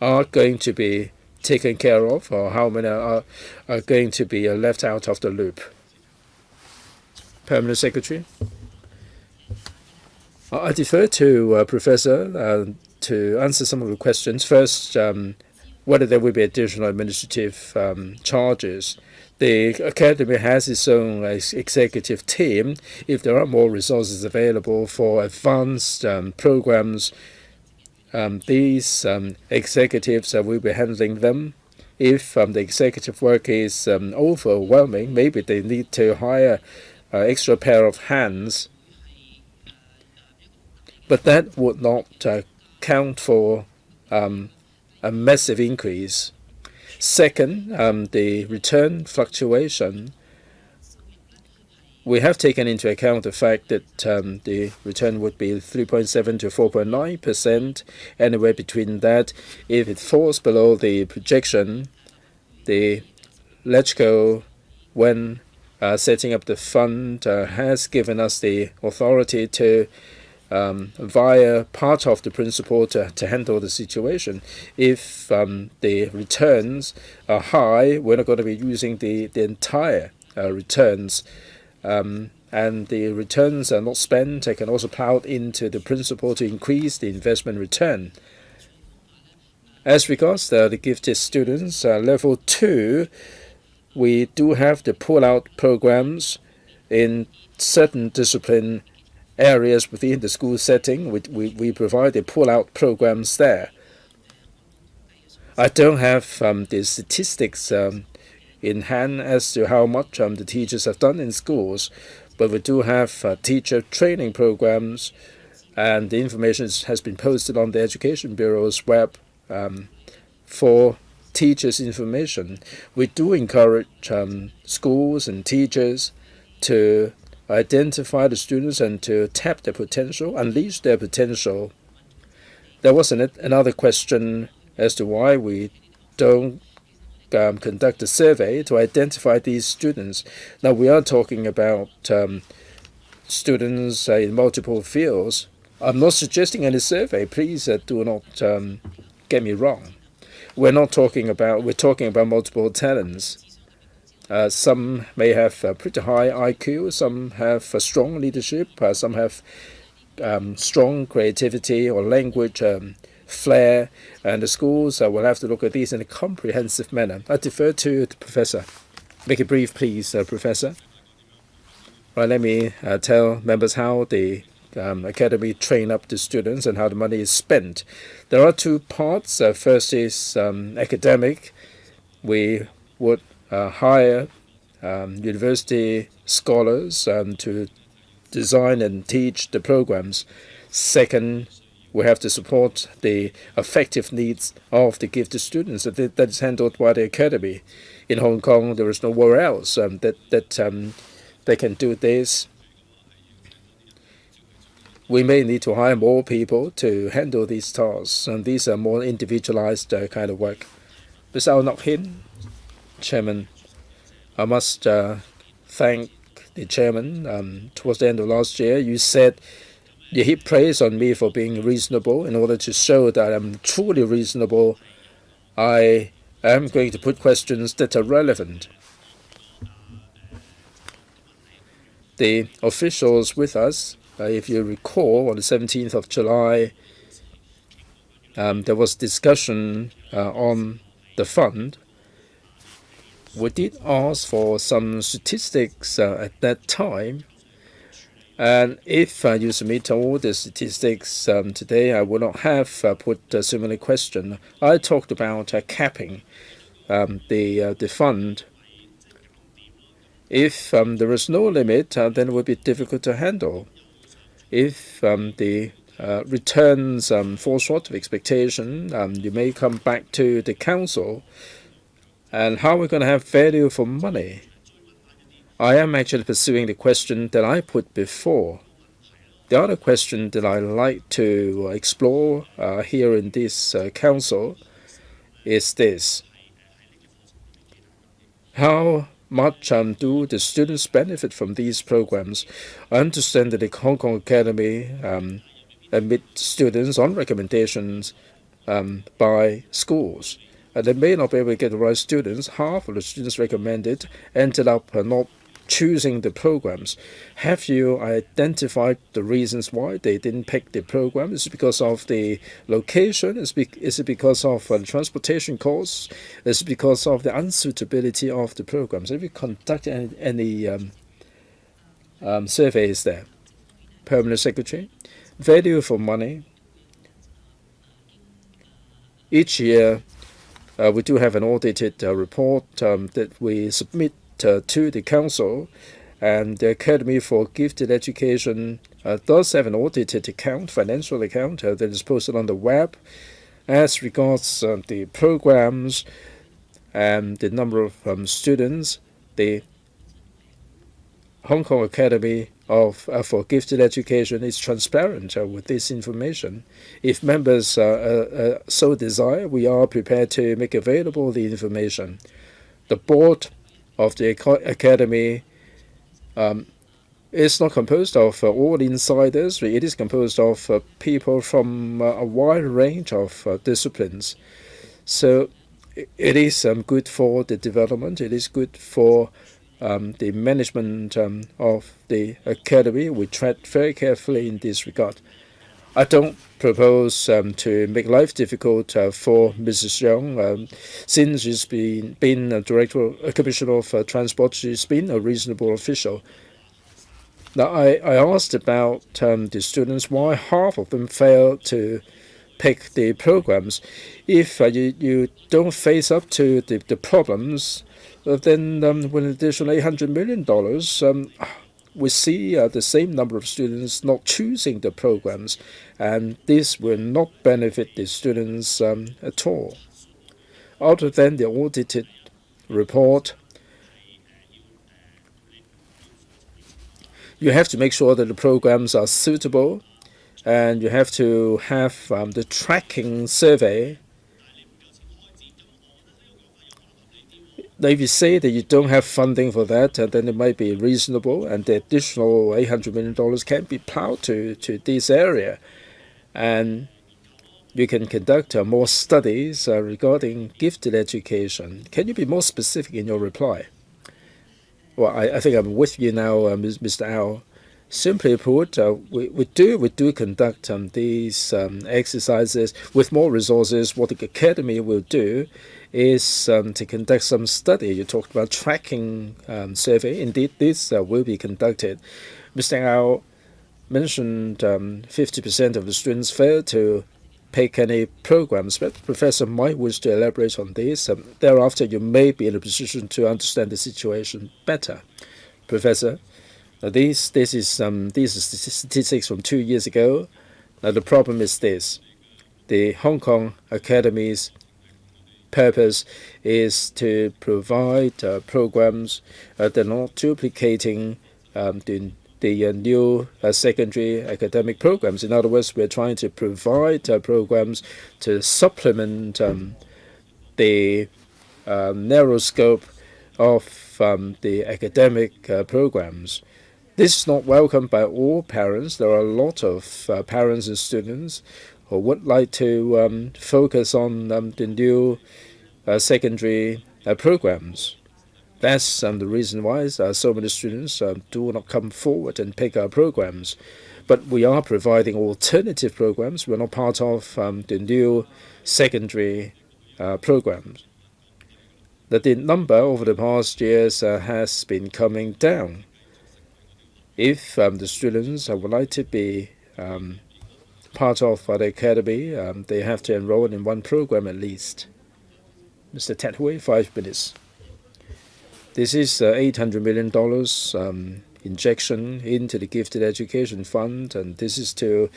S1: are going to be taken care of, or how many are going to be left out of the loop? Permanent Secretary. I defer to Professor to answer some of the questions. First, whether there will be additional administrative charges. The Academy has its own executive team. If there are more resources available for advanced programs, these executives will be handling them. If the executive work is overwhelming, maybe they need to hire extra pair of hands. But that would not count for a massive increase. Second, the return fluctuation. We have taken into account the fact that the return would be 3.7 to 4.9%, anywhere between that. If it falls below the projection, the LegCo, when setting up the fund, has given us the authority to, via part of the principal, to handle the situation. If the returns are high, we're not going to be using the entire returns. And the returns are not spent, they can also plow into the principal to increase the investment return. As regards the gifted students, level 2, we do have the pull-out programs in certain discipline areas within the school setting. We provide the pull-out programs there. I don't have the statistics in hand as to how much the teachers have done in schools, but we do have teacher training programs, and the information has been posted on the Education Bureau's web for teachers' information. We do encourage schools and teachers to identify the students and to tap their potential, unleash their potential. There was another question as to why we don't conduct a survey to identify these students. Now, we are talking about students in multiple fields. I'm not suggesting any survey. Please do not get me wrong. We're talking about multiple talents. Some may have pretty high IQ, some have strong leadership, some have strong creativity or language flair, and the schools will have to look at these in a comprehensive manner. I defer to the professor. Make it brief, please, Professor. Right, let me tell members how the academy train up the students and how the money is spent. There are two parts. First is academic. We would hire university scholars to design and teach the programs. Second, we have to support the affective needs of the gifted students. That is handled by the academy. In Hong Kong, there is nowhere else that they can do this. We may need to hire more people to handle these tasks, and these are more individualized kind of work. Mr. Ao Nok Hin, Chairman, I must thank the Chairman. Towards the end of last year, you said you heaped praise on me for being reasonable. In order to show that I'm truly reasonable, I am going to put questions that are relevant. The officials with us, if you recall, on the 17th of July, there was discussion on the fund. We did ask for some statistics at that time, and if you submit all the statistics today, I would not have put so many questions. I talked about capping the fund. If there is no limit, then it would be difficult to handle. If the returns fall short of expectation, you may come back to the council. And how are we going to have value for money? I am actually pursuing the question that I put before. The other question that I like to explore here in this council is this. How much do the students benefit from these programs? I understand that the Hong Kong Academy admit students on recommendations by schools. They may not be able to get the right students. Half of the students recommended ended up not choosing the programs. Have you identified the reasons why they didn't pick the program? Is it because of the location? Is it because of the transportation costs? Is it because of the unsuitability of the programs? Have you conducted any surveys there? Permanent Secretary. Value for money. Each year, we do have an audited report that we submit to the council, and the Academy for Gifted Education does have an audited account, financial account, that is posted on the web. As regards the programs and the number of students, the Hong Kong Academy for Gifted Education is transparent with this information. If members so desire, we are prepared to make available the information. The board of the Academy is not composed of all insiders. It is composed of people from a wide range of disciplines. So it is good for the development. It is good for the management of the Academy. We tread very carefully in this regard. I don't propose to make life difficult for Mrs. Young. Since she's been a Commissioner of Transport, she's been a reasonable official. Now, I asked about the students, why half of them failed to pick the programs. If you don't face up to the problems, then with an additional $800 million, we see the same number of students not choosing the programs, and this will not benefit the students at all. Other than the audited report, you have to make sure that the programs are suitable, and you have to have the tracking survey. Now, if you say that you don't have funding for that, then it might be reasonable, and the additional $800 million can be plowed to this area. And you can conduct more studies regarding gifted education. Can you be more specific in your reply? Well, I think I'm with you now, Mr. Ao. Simply put, we do conduct these exercises with more resources. What the academy will do is to conduct some study. You talked about tracking survey. Indeed, this will be conducted. Mr. Ao mentioned 50% of the students fail to pick any programs, but the professor might wish to elaborate on this. Thereafter, you may be in a position to understand the situation better. Professor? These are statistics from 2 years ago. Now the problem is this: the Hong Kong Academy's purpose is to provide programs that are not duplicating the new secondary academic programs. In other words, we're trying to provide programs to supplement the narrow scope of the academic programs. This is not welcomed by all parents. There are a lot of parents and students who would like to focus on the new secondary programs. That's the reason why so many students do not come forward and pick our programs. But we are providing alternative programs. We're not part of the new secondary programs. The number over the past years has been coming down. If the students would like to be part of the academy, they have to enroll in one program at least. Mr. Ted Hui, 5 minutes. This is $800 million injection into the Gifted Education Fund, and this is to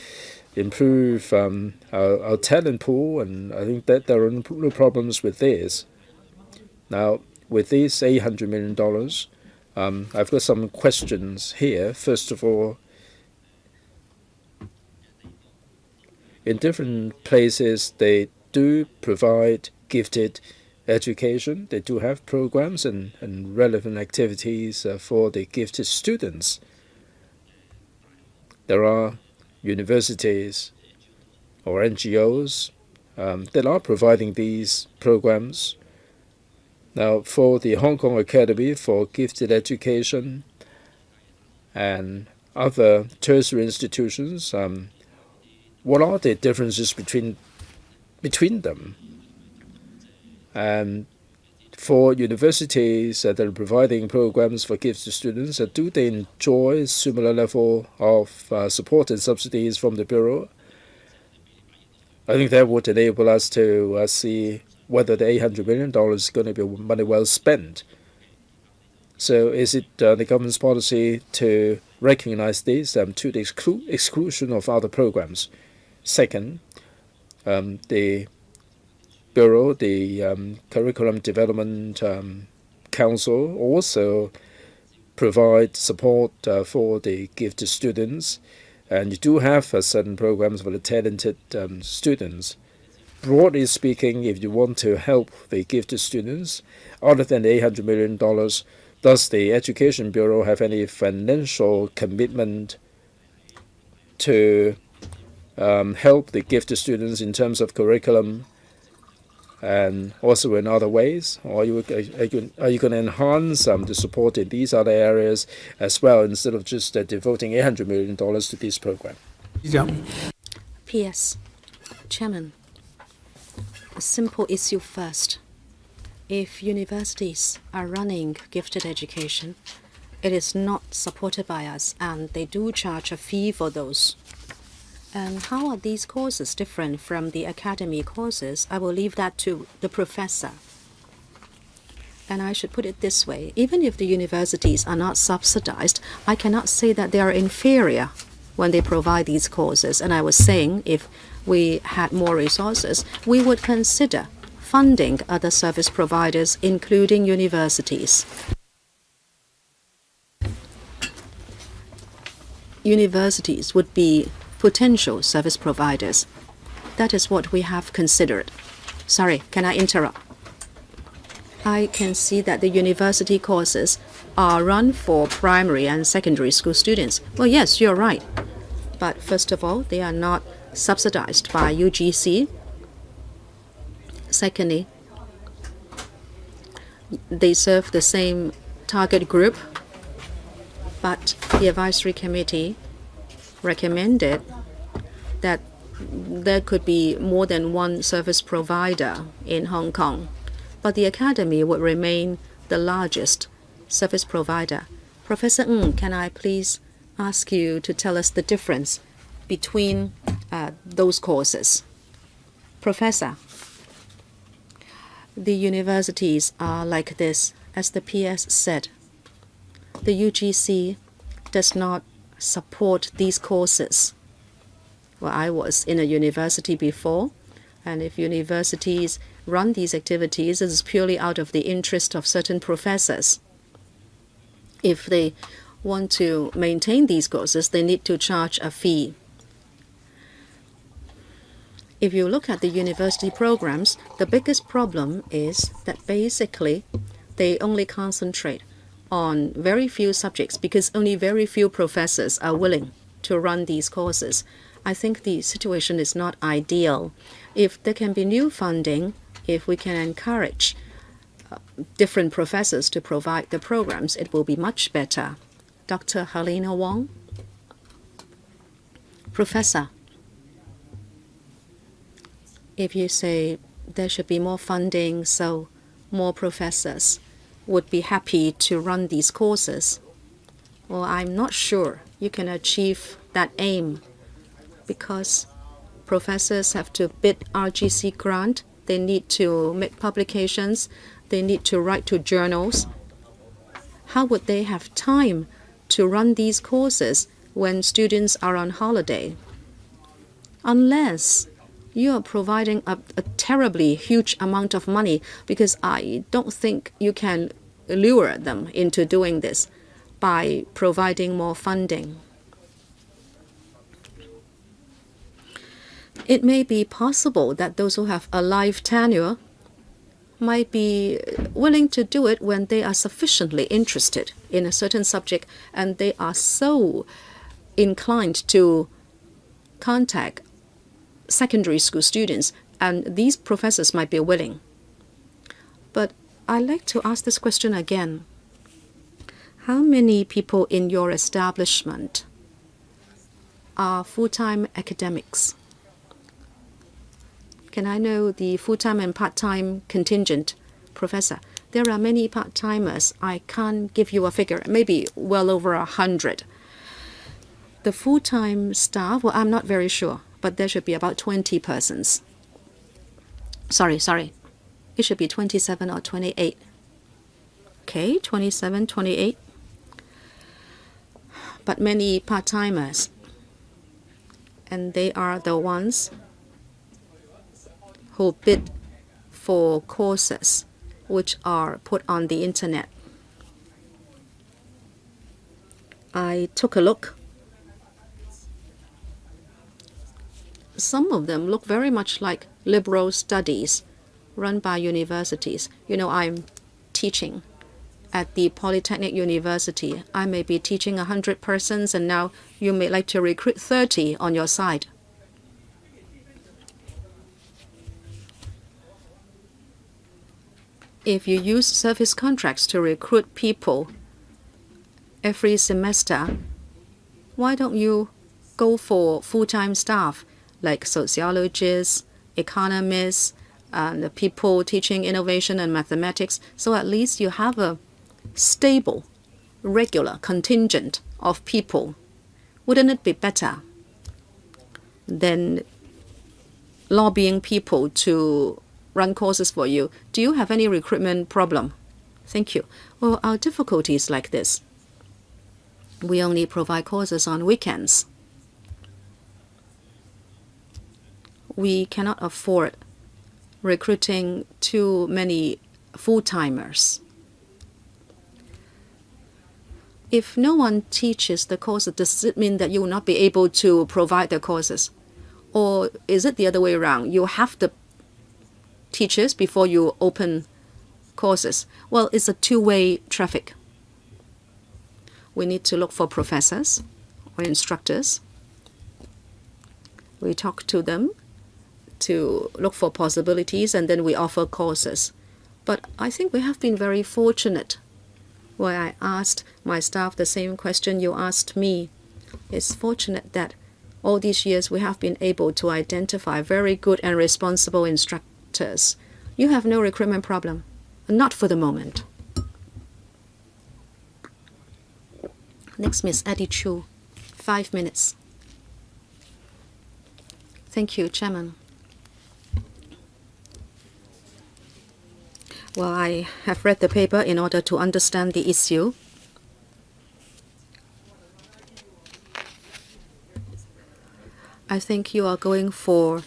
S1: improve our talent pool, and I think that there are no problems with this. Now, with these $800 million, I've got some questions here. First of all, in different places, they do provide gifted education. They do have programs and relevant activities for the gifted students. There are universities or NGOs that are providing these programs. Now, for the Hong Kong Academy for Gifted Education and other tertiary institutions, what are the differences between them? And for universities that are providing programs for gifted students, do they enjoy similar level of support and subsidies from the Bureau? I think that would enable us to see whether the $800 million is going to be money well spent. So is it the government's policy to recognize this to the exclusion of other programs? Second, the Bureau, the Curriculum Development Council, also provide support for the gifted students, and you do have certain programs for the talented students. Broadly speaking, if you want to help the gifted students, other than the $800 million, does the Education Bureau have any financial commitment to help the gifted students in terms of curriculum and also in other ways? Or are you going to enhance the support in these other areas as well, instead of just devoting $800 million to this program?
S2: P.S. Chairman, a simple issue first. If universities are running gifted education, it is not supported by us, and they do charge a fee for those. And how are these courses different from the academy courses? I will leave that to the professor. And I should put it this way: even if the universities are not subsidized, I cannot say that they are inferior when they provide these courses. And I was saying, if we had more resources, we would consider funding other service providers, including universities. Universities would be potential service providers. That is what we have considered. Sorry, can I interrupt? I can see that the university courses are run for primary and secondary school students. Well, yes, you're right. But first of all, they are not subsidized by UGC. Secondly, they serve the same target group. But the advisory committee recommended that there could be more than one service provider in Hong Kong, but the academy would remain the largest service provider. Professor Ng, can I please ask you to tell us the difference between those courses? Professor, the universities are like this. As the PS said, the UGC does not support these courses. Well, I was in a university before, and if universities run these activities, it is purely out of the interest of certain professors. If they want to maintain these courses, they need to charge a fee. If you look at the university programs, the biggest problem is that basically they only concentrate on very few subjects because only very few professors are willing to run these courses. I think the situation is not ideal. If there can be new funding, if we can encourage different professors to provide the programs, it will be much better. Dr. Helena Wong. Professor, if you say there should be more funding so more professors would be happy to run these courses, well, I'm not sure you can achieve that aim because professors have to bid RGC grant, they need to make publications, they need to write to journals. How would they have time to run these courses when students are on holiday? Unless you are providing a terribly huge amount of money, because I don't think you can lure them into doing this by providing more funding. It may be possible that those who have a life tenure might be willing to do it when they are sufficiently interested in a certain subject and they are so inclined to contact secondary school students, and these professors might be willing. But I'd like to ask this question again. How many people in your establishment are full-time academics? Can I know the full-time and part-time contingent? Professor, there are many part-timers. I can't give you a figure, maybe well over 100. The full-time staff, well, I'm not very sure, but there should be about 20 persons. Sorry. It should be 27 or 28. Okay, 27, 28. But many part-timers. And they are the ones who bid for courses which are put on the internet. I took a look. Some of them look very much like liberal studies run by universities. You know, I'm teaching at the Polytechnic University. I may be teaching 100 persons, and now you may like to recruit 30 on your side. If you use service contracts to recruit people every semester, why don't you go for full-time staff like sociologists, economists, and people teaching innovation and mathematics, so at least you have a stable, regular contingent of people. Wouldn't it be better than lobbying people to run courses for you? Do you have any recruitment problem? Thank you. Well, our difficulty is like this. We only provide courses on weekends. We cannot afford recruiting too many full-timers. If no one teaches the courses, does it mean that you will not be able to provide the courses? Or is it the other way around? You have the teachers before you open courses. Well, it's a two-way traffic. We need to look for professors or instructors. We talk to them to look for possibilities, and then we offer courses. But I think we have been very fortunate Well, I asked my staff the same question you asked me. It's fortunate that all these years we have been able to identify very good and responsible instructors. You have no recruitment problem. Not for the moment. Next, Miss Eddie Chu. 5 minutes. Thank you, Chairman. Well, I have read the paper in order to understand the issue. I think you are going for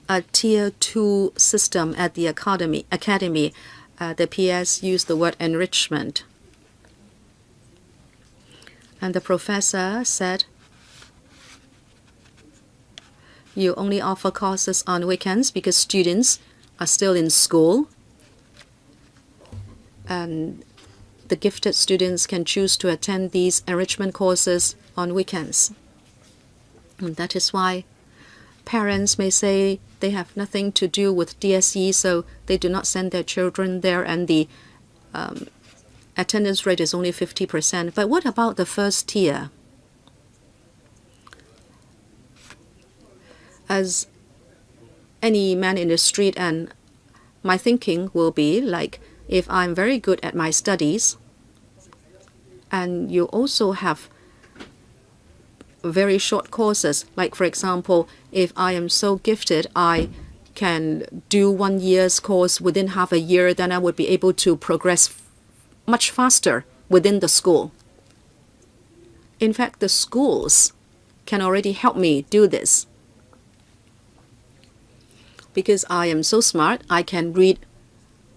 S2: a Tier 2 system at the academy. The PS used the word enrichment. And the professor said, you only offer courses on weekends because students are still in school. And the gifted students can choose to attend these enrichment courses on weekends. And that is why parents may say they have nothing to do with DSE, so they do not send their children there, and the attendance rate is only 50%. But what about the first tier? As any man in the street, and my thinking will be like, if I'm very good at my studies, and you also have very short courses, like for example, if I am so gifted, I can do 1 year's course within half a year, then I would be able to progress much faster within the school. In fact, the schools can already help me do this. Because I am so smart, I can read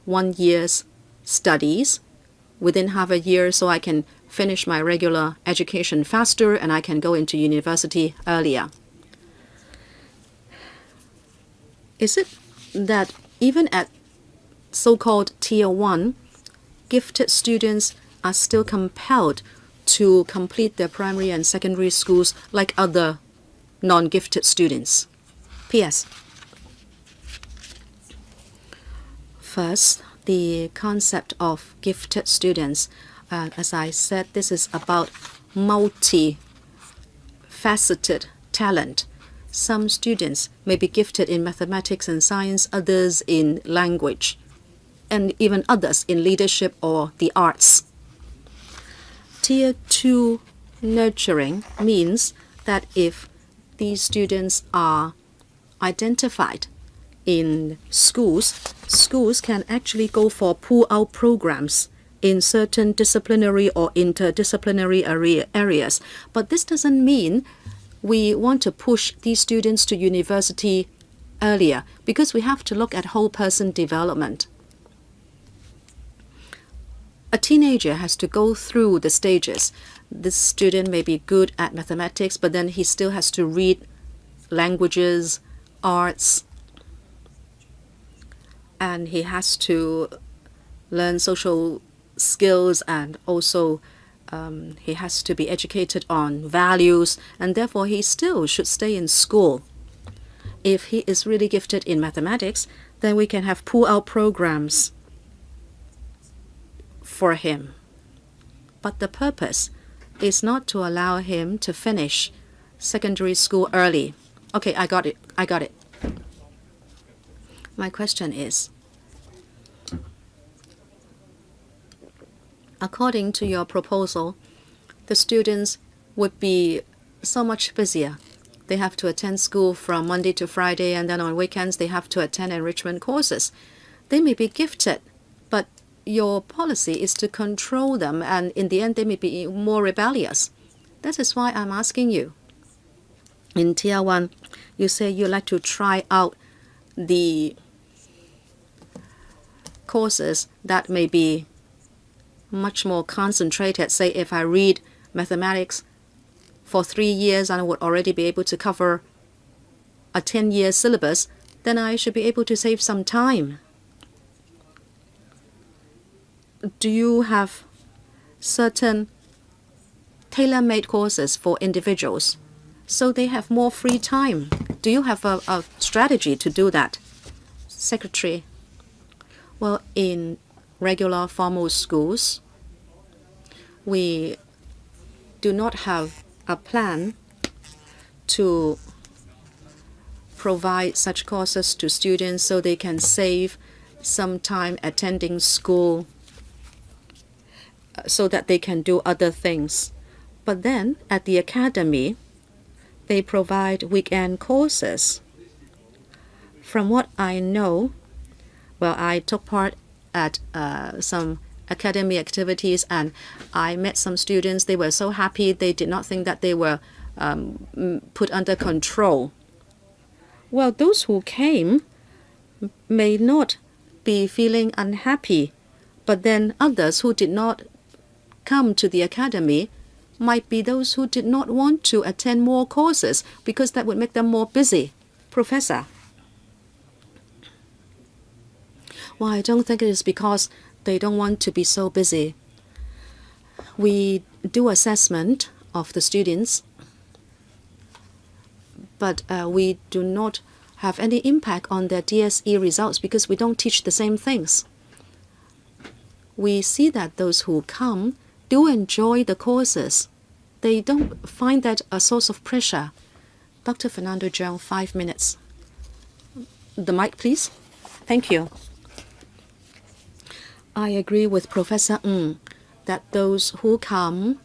S2: 1 year's studies within half a year, so I can finish my regular education faster and I can go into university earlier. Is it that even at so-called Tier 1, gifted students are still compelled to complete their primary and secondary schools like other non-gifted students? P.S. First, the concept of gifted students. As I said, this is about multi-faceted talent. Some students may be gifted in mathematics and science, others in language, and even others in leadership or the arts. Tier 2 nurturing means that if these students are identified in schools, schools can actually go for pull-out programs in certain disciplinary or interdisciplinary areas. But this doesn't mean we want to push these students to university earlier, because we have to look at whole person development. A teenager has to go through the stages. This student may be good at mathematics, but then he still has to read languages, arts, and he has to learn social skills, and also he has to be educated on values, and therefore he still should stay in school. If he is really gifted in mathematics, then we can have pull-out programs for him. But the purpose is not to allow him to finish secondary school early. Okay, I got it. My question is, according to your proposal, the students would be so much busier. They have to attend school from Monday to Friday, and then on weekends they have to attend enrichment courses. They may be gifted, but your policy is to control them, and in the end they may be more rebellious. That is why I'm asking you. In Tier 1, you say you like to try out the courses that may be much more concentrated. Say if I read mathematics for 3 years and I would already be able to cover a 10-year syllabus, then I should be able to save some time. Do you have certain tailor-made courses for individuals so they have more free time? Do you have a strategy to do that? Secretary. Well, in regular formal schools, we do not have a plan to provide such courses to students so they can save some time attending school so that they can do other things. But then at the academy, they provide weekend courses. From what I know, well, I took part at some academy activities and I met some students. They were so happy. They did not think that they were put under control. Well, those who came may not be feeling unhappy, but then others who did not come to the academy might be those who did not want to attend more courses because that would make them more busy. Professor? Well, I don't think it is because they don't want to be so busy. We do assessment of the students, but we do not have any impact on their DSE results because we don't teach the same things. We see that those who come do enjoy the courses. They don't find that a source of pressure. Dr. Fernando Zhang, 5 minutes. The mic, please. Thank you. I agree with Professor Ng that those who come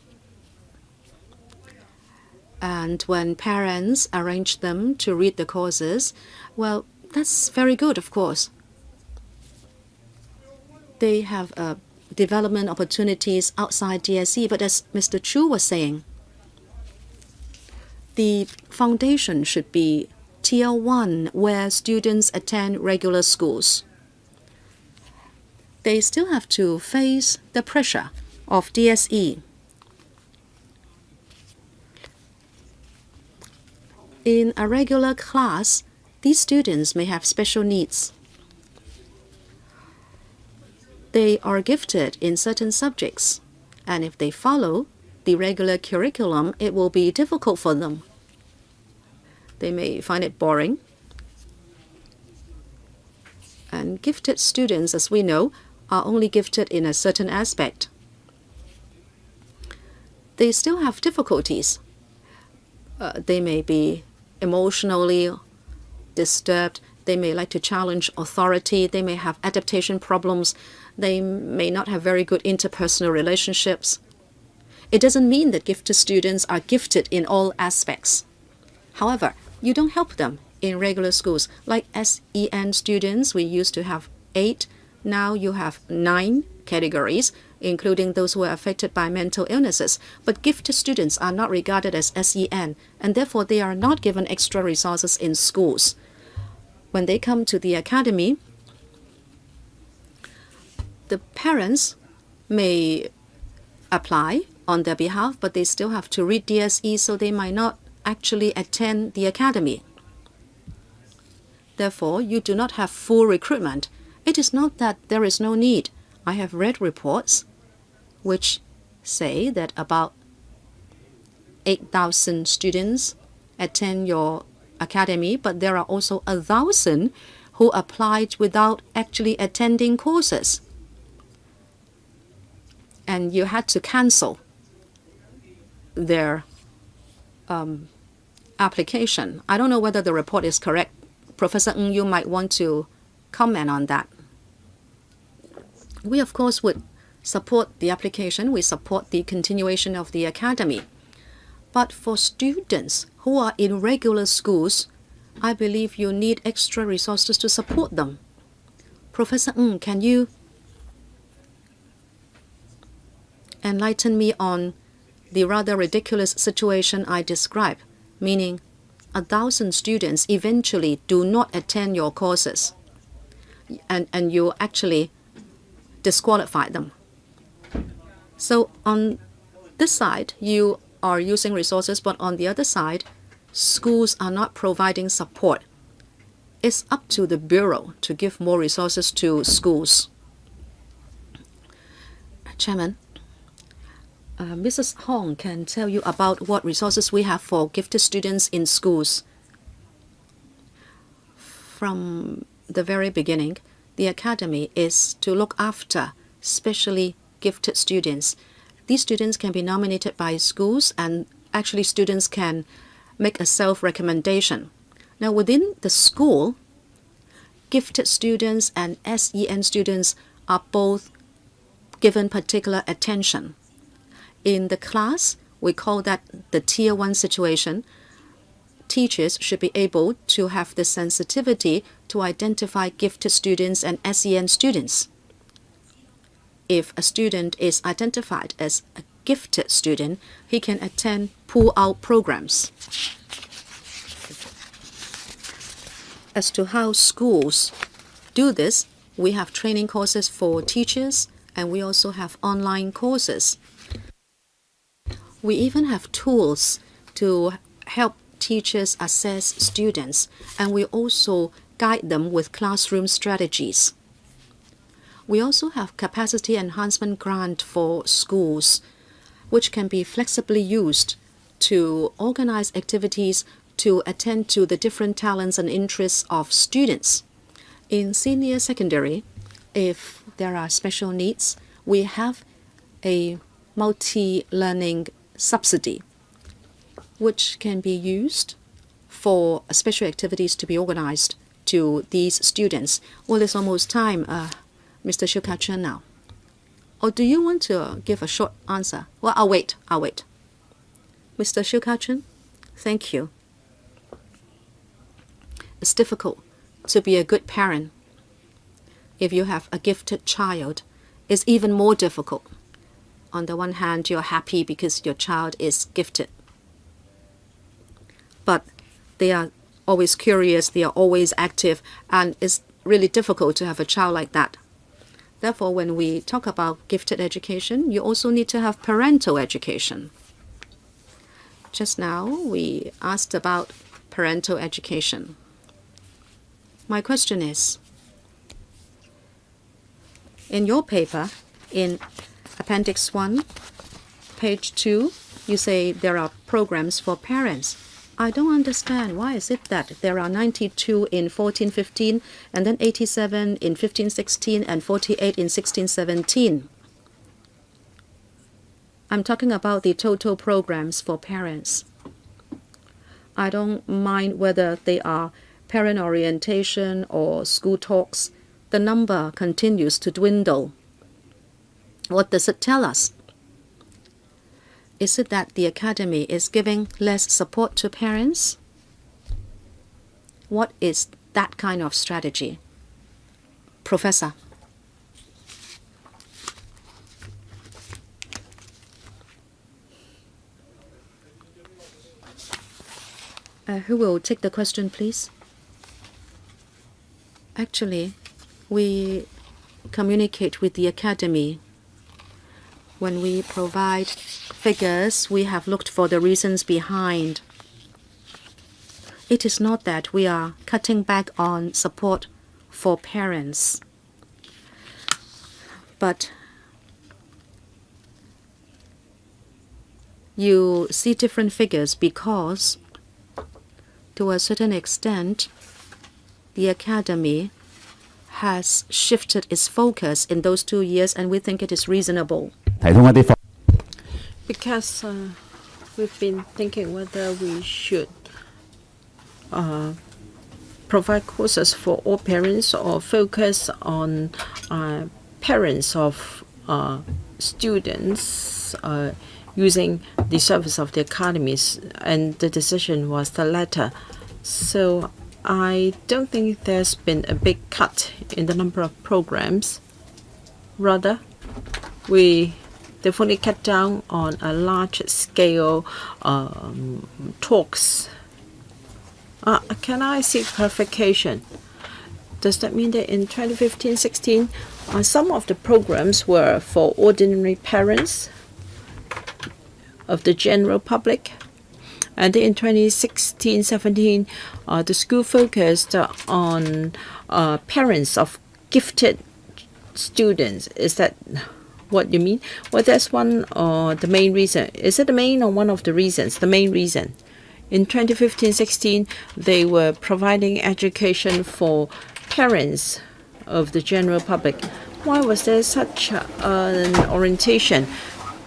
S2: and when parents arrange them to read the courses, well, that's very good, of course. They have development opportunities outside DSE, but as Mr. Chu was saying, the foundation should be Tier 1, where students attend regular schools. They still have to face the pressure of DSE. In a regular class, these students may have special needs. They are gifted in certain subjects, and if they follow the regular curriculum, it will be difficult for them. They may find it boring. And gifted students, as we know, are only gifted in a certain aspect. They still have difficulties. They may be emotionally disturbed. They may like to challenge authority. They may have adaptation problems. They may not have very good interpersonal relationships. It doesn't mean that gifted students are gifted in all aspects. However, you don't help them in regular schools. Like SEN students, we used to have 8. Now you have 9 categories, including those who are affected by mental illnesses. But gifted students are not regarded as SEN, and therefore they are not given extra resources in schools. When they come to the academy, the parents may apply on their behalf, but they still have to read DSE, so they might not actually attend the academy. Therefore, you do not have full recruitment. It is not that there is no need. I have read reports which say that about 8,000 students attend your academy, but there are also 1,000 who applied without actually attending courses. And you had to cancel their application. I don't know whether the report is correct. Professor Ng, you might want to comment on that. We, of course, would support the application. We support the continuation of the academy. But for students who are in regular schools, I believe you need extra resources to support them. Professor Ng, can you enlighten me on the rather ridiculous situation I described, meaning 1,000 students eventually do not attend your courses, and you actually disqualify them. So on this side, you are using resources, but on the other side, schools are not providing support. It's up to the Bureau to give more resources to schools. Chairman, Mrs. Hong can tell you about what resources we have for gifted students in schools. From the very beginning, the academy is to look after specially gifted students. These students can be nominated by schools, and actually students can make a self-recommendation. Now, within the school, gifted students and SEN students are both given particular attention. In the class, we call that the Tier 1 situation. Teachers should be able to have the sensitivity to identify gifted students and SEN students. If a student is identified as a gifted student, he can attend pull-out programs. As to how schools do this, we have training courses for teachers, and we also have online courses. We even have tools to help teachers assess students, and we also guide them with classroom strategies. We also have capacity enhancement grant for schools, which can be flexibly used to organize activities to attend to the different talents and interests of students. In senior secondary, if there are special needs, we have a multi-learning subsidy, which can be used for special activities to be organized to these students. Well, it's almost time, Mr. Shu Ka-chen now. Or do you want to give a short answer? Well, I'll wait. Mr. Shu Ka-chen, thank you. It's difficult to be a good parent. If you have a gifted child, it's even more difficult. On the one hand, you're happy because your child is gifted. But they are always curious, they are always active, and it's really difficult to have a child like that. Therefore, when we talk about gifted education, you also need to have parental education. Just now, we asked about parental education. My question is, in your paper, in Appendix 1, page 2, you say there are programs for parents. I don't understand. Why is it that there are 92 in 14-15, and then 87 in 15-16, and 48 in 16-17? I'm talking about the total programs for parents. I don't mind whether they are parent orientation or school talks. The number continues to dwindle. What does it tell us? Is it that the academy is giving less support to parents? What is that kind of strategy? Professor. Who will take the question, please? Actually, we communicate with the academy. When we provide figures, we have looked for the reasons behind. It is not that we are cutting back on support for parents, but you see different figures because, to a certain extent, the academy has shifted its focus in those 2 years, and we think it is reasonable.
S4: Because we've been thinking whether we should provide courses for all parents or focus on parents of students using the service of the academies, and the decision was the latter. So I don't think there's been a big cut in the number of programs. Rather, they've only cut down on a large-scale talks. Can I seek clarification? Does that mean that in 2015-16, some of the programs were for ordinary parents of the general public? And in 2016-17, the school focused on parents of gifted students. Is that what you mean? Well, that's one the main reason. Is it the main or one of the reasons? The main reason. In 2015-16, they were providing education for parents of the general public. Why was there such an orientation?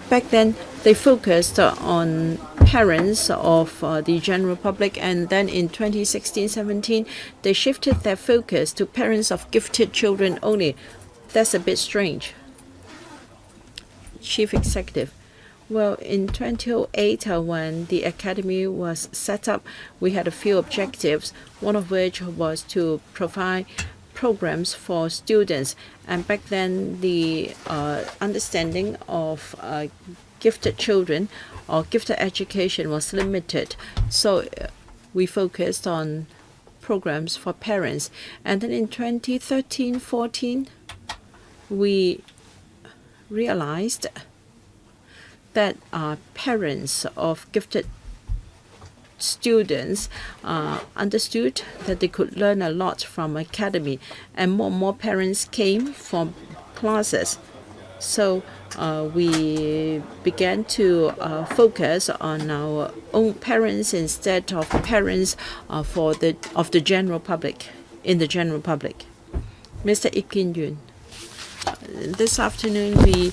S4: back then they focused on parents of the general public, and then in 2016-17 they shifted their focus to parents of gifted children only. That's a bit strange. Chief Executive. Well, in 2008, when the Academy was set up, we had a few objectives, one of which was to provide programs for students. And back then, the understanding of gifted children or gifted education was limited. So we focused on programs for parents. And then in 2013-14, we realized that parents of gifted students understood that they could learn a lot from Academy, and more parents came for classes. So we began to focus on our own parents instead of parents of the general public, in the general public. Mr. Ip Kin Yun. This afternoon we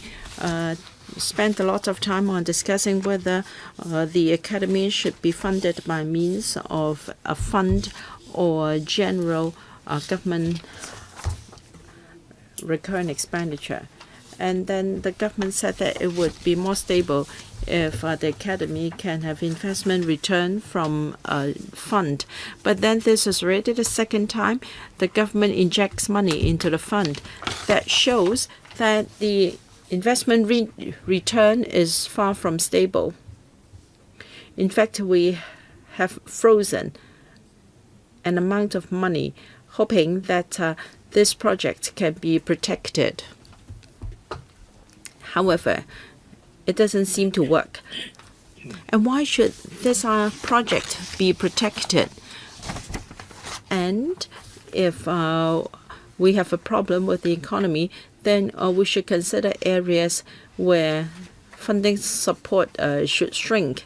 S4: spent a lot of time on discussing whether the Academy should be funded by means of a fund or general government recurrent expenditure. And then the government said that it would be more stable if the Academy can have investment return from a fund. But then this is already the second time the government injects money into the fund. That shows that the investment return is far from stable. In fact, we have frozen an amount of money, hoping that this project can be protected. However, it doesn't seem to work. And why should this project be protected? And if we have a problem with the economy, then we should consider areas where funding support should shrink.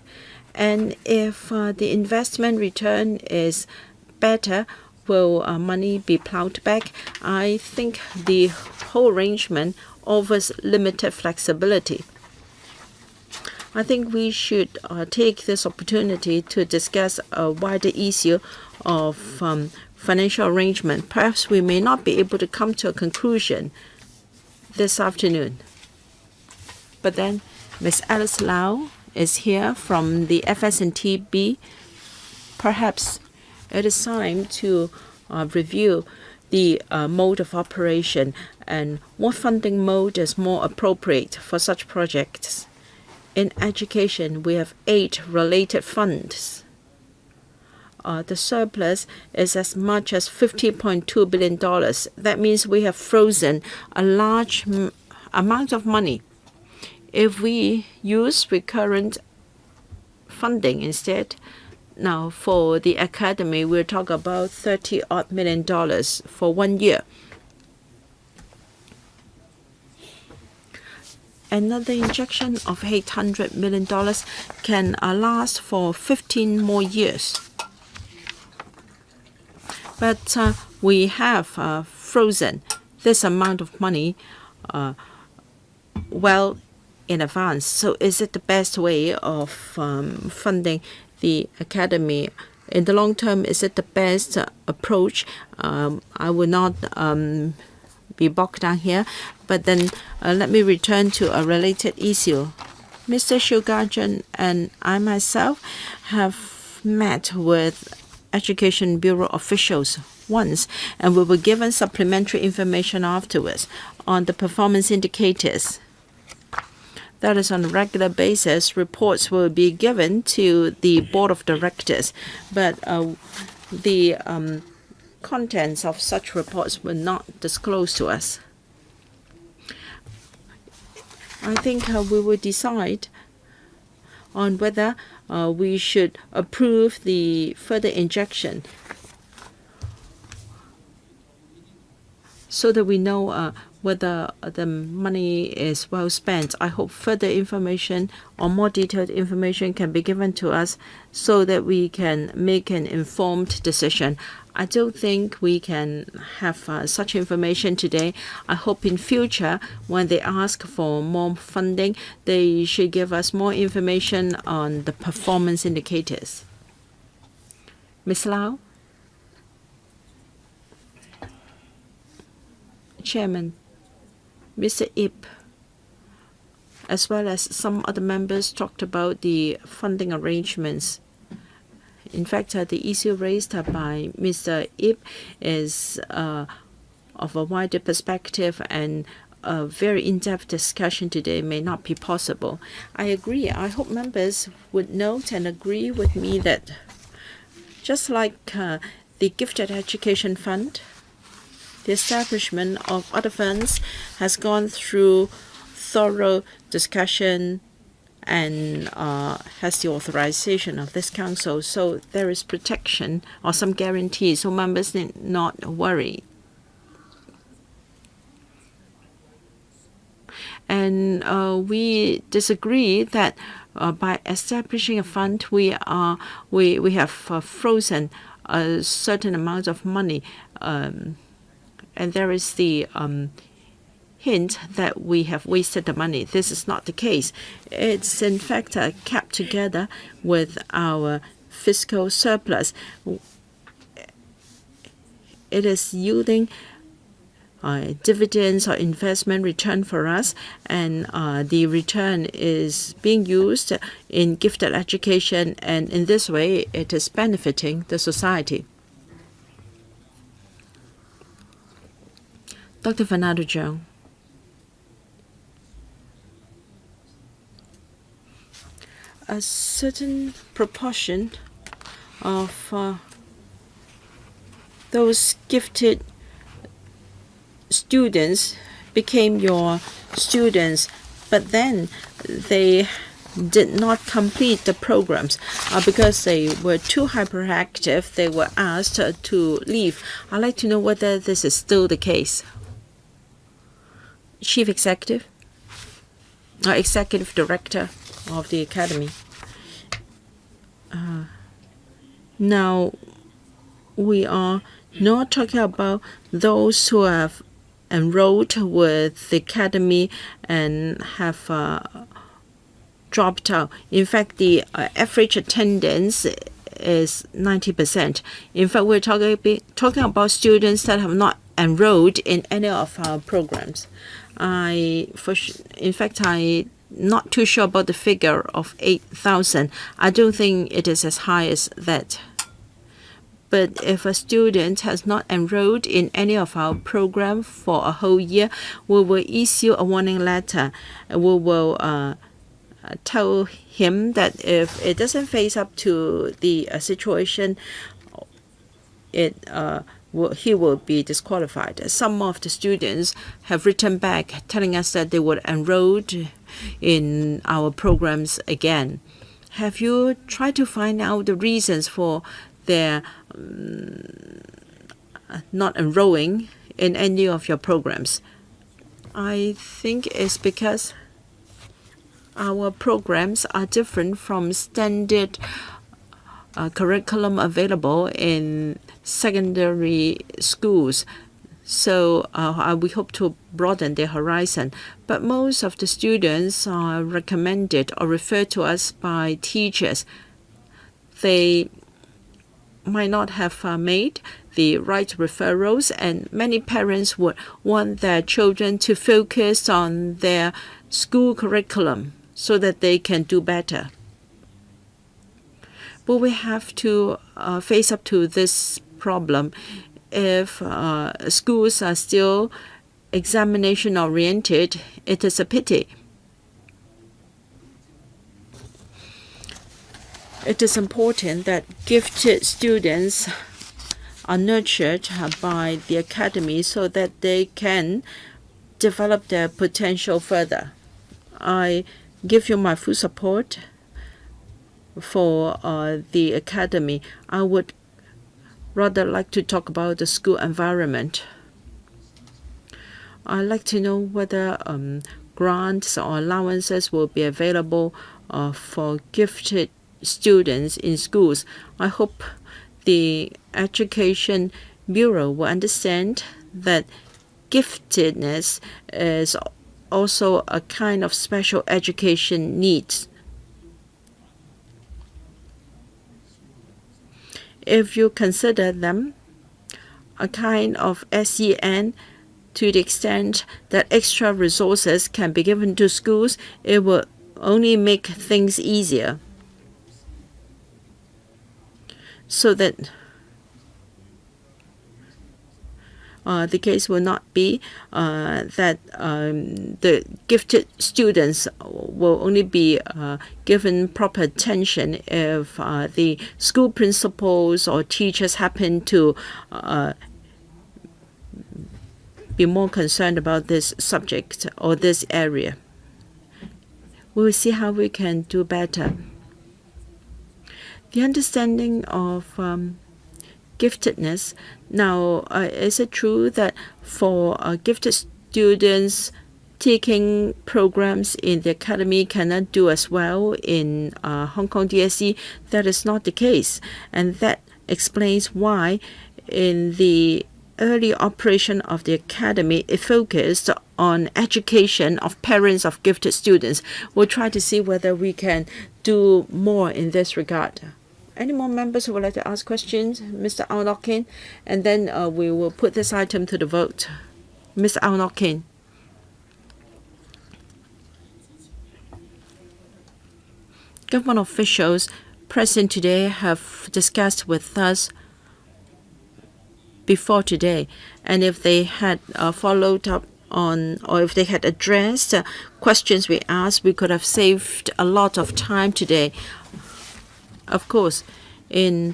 S4: And if the investment return is better, will money be plowed back? I think the whole arrangement offers limited flexibility. I think we should take this opportunity to discuss a wider issue of financial arrangement. Perhaps we may not be able to come to a conclusion this afternoon. But then Ms. Alice Lau is here from the FS&TB. Perhaps it is time to review the mode of operation and what funding mode is more appropriate for such projects. In education, we have 8 related funds. The surplus is as much as $50.2 billion. That means we have frozen a large amount of money. If we use recurrent funding instead, now for the Academy, we'll talk about $30-odd million for 1 year. Another injection of $800 million can last for 15 more years. But we have frozen this amount of money well in advance. So is it the best way of funding the Academy? In the long term, is it the best approach? I will not be bogged down here. But then let me return to a related issue. Mr. Shugarjan and I myself have met with Education Bureau officials once, and we were given supplementary information afterwards on the performance indicators. That is, on a regular basis, reports will be given to the board of directors, but the contents of such reports were not disclosed to us. I think we will decide on whether we should approve the further injection so that we know whether the money is well spent. I hope further information or more detailed information can be given to us so that we can make an informed decision. I don't think we can have such information today. I hope in future, when they ask for more funding, they should give us more information on the performance indicators. Ms. Lau? Chairman, Mr. Ip, as well as some other members, talked about the funding arrangements. In fact, the issue raised by Mr. Ip is of a wider perspective, and a very in-depth discussion today may not be possible. I agree. I hope members would note and agree with me that just like the Gifted Education Fund, the establishment of other funds has gone through thorough discussion and has the authorization of this council. So there is protection or some guarantee, so members need not worry. And we disagree that by establishing a fund, we have frozen a certain amount of money, and there is the hint that we have wasted the money. This is not the case. It's in fact kept together with our fiscal surplus. It is yielding dividends or investment return for us, and the return is being used in gifted education, and in this way it is benefiting the society. Dr. Fernando Zhang. A certain proportion of those gifted students became your students, but then they did not complete the programs because they were too hyperactive. They were asked to leave. I'd like to know whether this is still the case. Chief Executive, Executive Director of the Academy. Now, we are not talking about those who have enrolled with the Academy and have dropped out. In fact, the average attendance is 90%. In fact, we're talking about students that have not enrolled in any of our programs. I'm not too sure about the figure of 8,000. I don't think it is as high as that. But if a student has not enrolled in any of our program for a whole year, we will issue a warning letter. We will tell him that if it doesn't face up to the situation, he will be disqualified. Some of the students have written back telling us that they would enroll in our programs again. Have you tried to find out the reasons for their not enrolling in any of your programs? I think it's because our programs are different from standard curriculum available in secondary schools. So we hope to broaden their horizon. But most of the students are recommended or referred to us by teachers. They might not have made the right referrals, and many parents would want their children to focus on their school curriculum so that they can do better. But we have to face up to this problem. If schools are still examination-oriented, it is a pity. It is important that gifted students are nurtured by the Academy so that they can develop their potential further. I give you my full support for the Academy. I would rather like to talk about the school environment. I'd like to know whether grants or allowances will be available for gifted students in schools. I hope the Education Bureau will understand that giftedness is also a kind of special education needs. If you consider them a kind of SEN, to the extent that extra resources can be given to schools, it will only make things easier, so that the case will not be that the gifted students will only be given proper attention if the school principals or teachers happen to be more concerned about this subject or this area. We will see how we can do better. The understanding of giftedness. Now, is it true that for gifted students, taking programs in the academy cannot do as well in Hong Kong DSE? That is not the case, and that explains why in the early operation of the academy, it focused on education of parents of gifted students. We'll try to see whether we can do more in this regard. Any more members who would like to ask questions? Mr. Ao Nok Kin, and then we will put this item to the vote. Mr. Ao Nok Kin. Government officials present today have discussed with us before today, and if they had followed up on, or if they had addressed questions we asked, we could have saved a lot of time today. Of course, in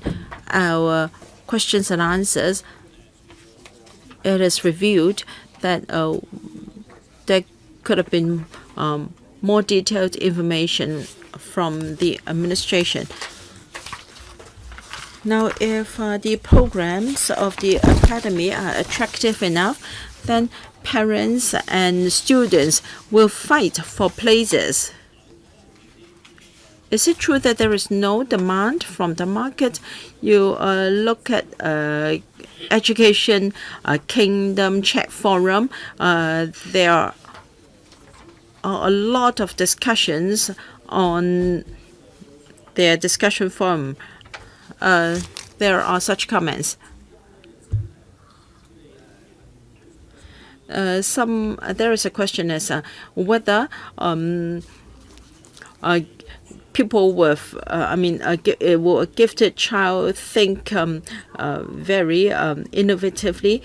S4: our questions and answers, it is revealed that there could have been more detailed information from the administration. Now, if the programs of the academy are attractive enough, then parents and students will fight for places. Is it true that there is no demand from the market? You look at Education Kingdom Chat Forum. There are a lot of discussions on their discussion forum. There are such comments. There is a question as whether people with, will a gifted child think very innovatively?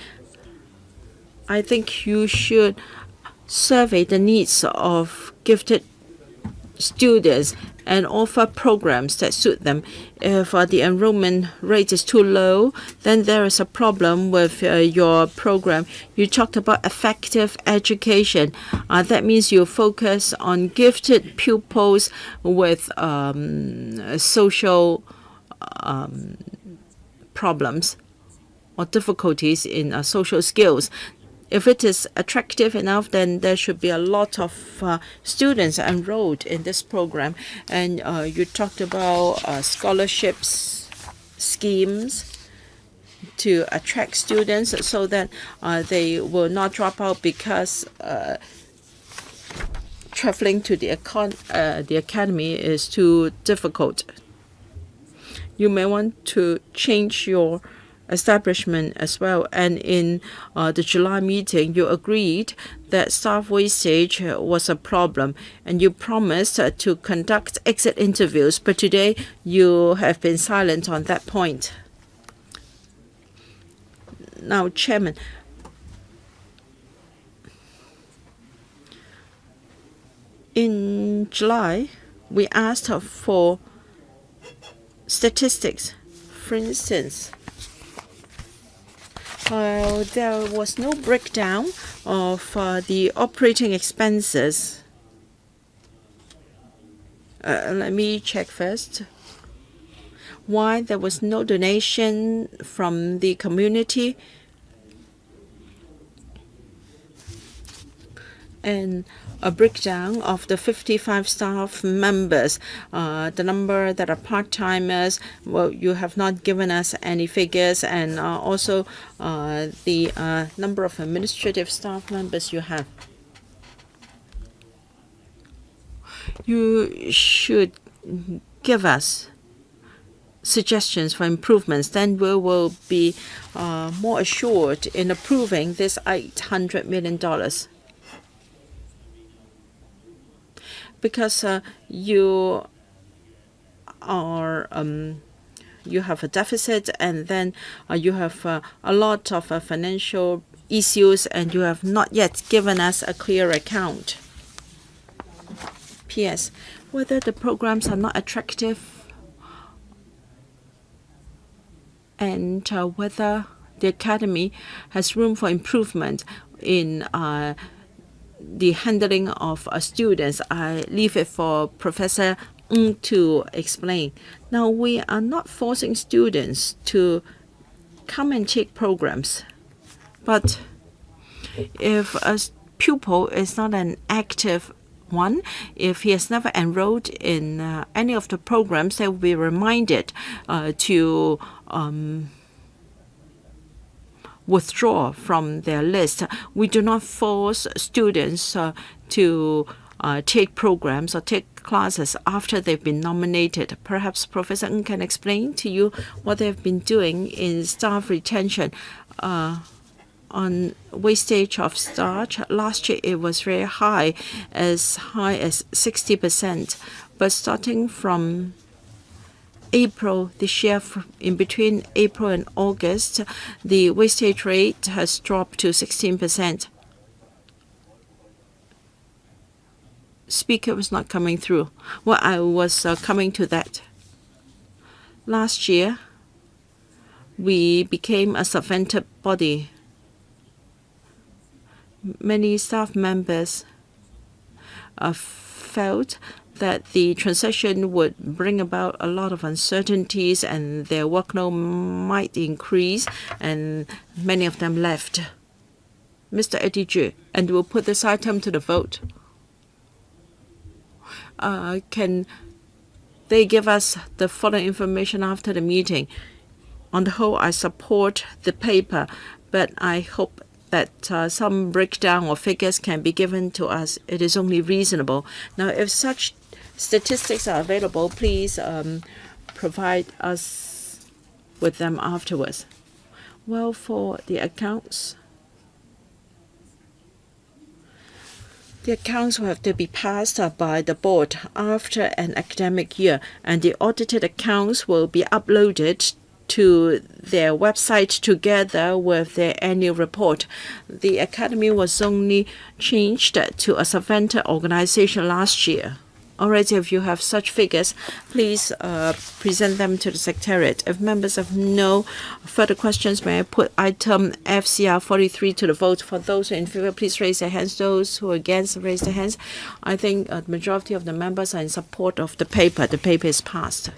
S4: I think you should survey the needs of gifted students and offer programs that suit them. If the enrollment rate is too low, then there is a problem with your program. You talked about effective education. That means you focus on gifted pupils with social problems or difficulties in social skills. If it is attractive enough, then there should be a lot of students enrolled in this program. And you talked about scholarships schemes to attract students so that they will not drop out because traveling to the academy is too difficult. You may want to change your establishment as well. And in the July meeting, you agreed that staff wastage was a problem, and you promised to conduct exit interviews, but today you have been silent on that point. Now, Chairman, in July, we asked for statistics. For instance, there was no breakdown of the operating expenses. Let me check first. Why there was no donation from the community? And a breakdown of the 55 staff members, the number that are part-timers. Well, you have not given us any figures, and also the number of administrative staff members you have. You should give us suggestions for improvements, then we will be more assured in approving this $800 million. Because you are you have a deficit, and then you have a lot of financial issues, and you have not yet given us a clear account. P.S. Whether the programs are not attractive, and whether the academy has room for improvement in the handling of students, I leave it for Professor Ng to explain. Now, we are not forcing students to come and take programs, but if a pupil is not an active one, if he has never enrolled in any of the programs, they will be reminded to withdraw from their list. We do not force students to take programs or take classes after they've been nominated. Perhaps Professor Ng can explain to you what they've been doing in staff retention. On wastage of staff, last year it was very high as 60%. But starting from April this year, in between April and August, the wastage rate has dropped to 16%. Speaker was not coming through. Well, I was coming to that. Last year, we became a subvented body. Many staff members felt that the transition would bring about a lot of uncertainties and their workload might increase, and many of them left. Mr. Pt2, and we'll put this item to the vote. Can they give us the following information after the meeting? On the whole, I support the paper, but I hope that some breakdown or figures can be given to us. It is only reasonable. Now, if such statistics are available, please provide us with them afterwards. Well, for the accounts, the accounts will have to be passed by the board after an academic year, and the audited accounts will be uploaded to their website together with their annual report. The academy was only changed to a subvented organization last year. Already, if you have such figures, please present them to the Secretariat. If members have no further questions, may I put item FCR 43 to the vote? For those who are in favor, please raise their hands. Those who are against, raise their hands. I think the majority of the members are in support of the paper. The paper is passed.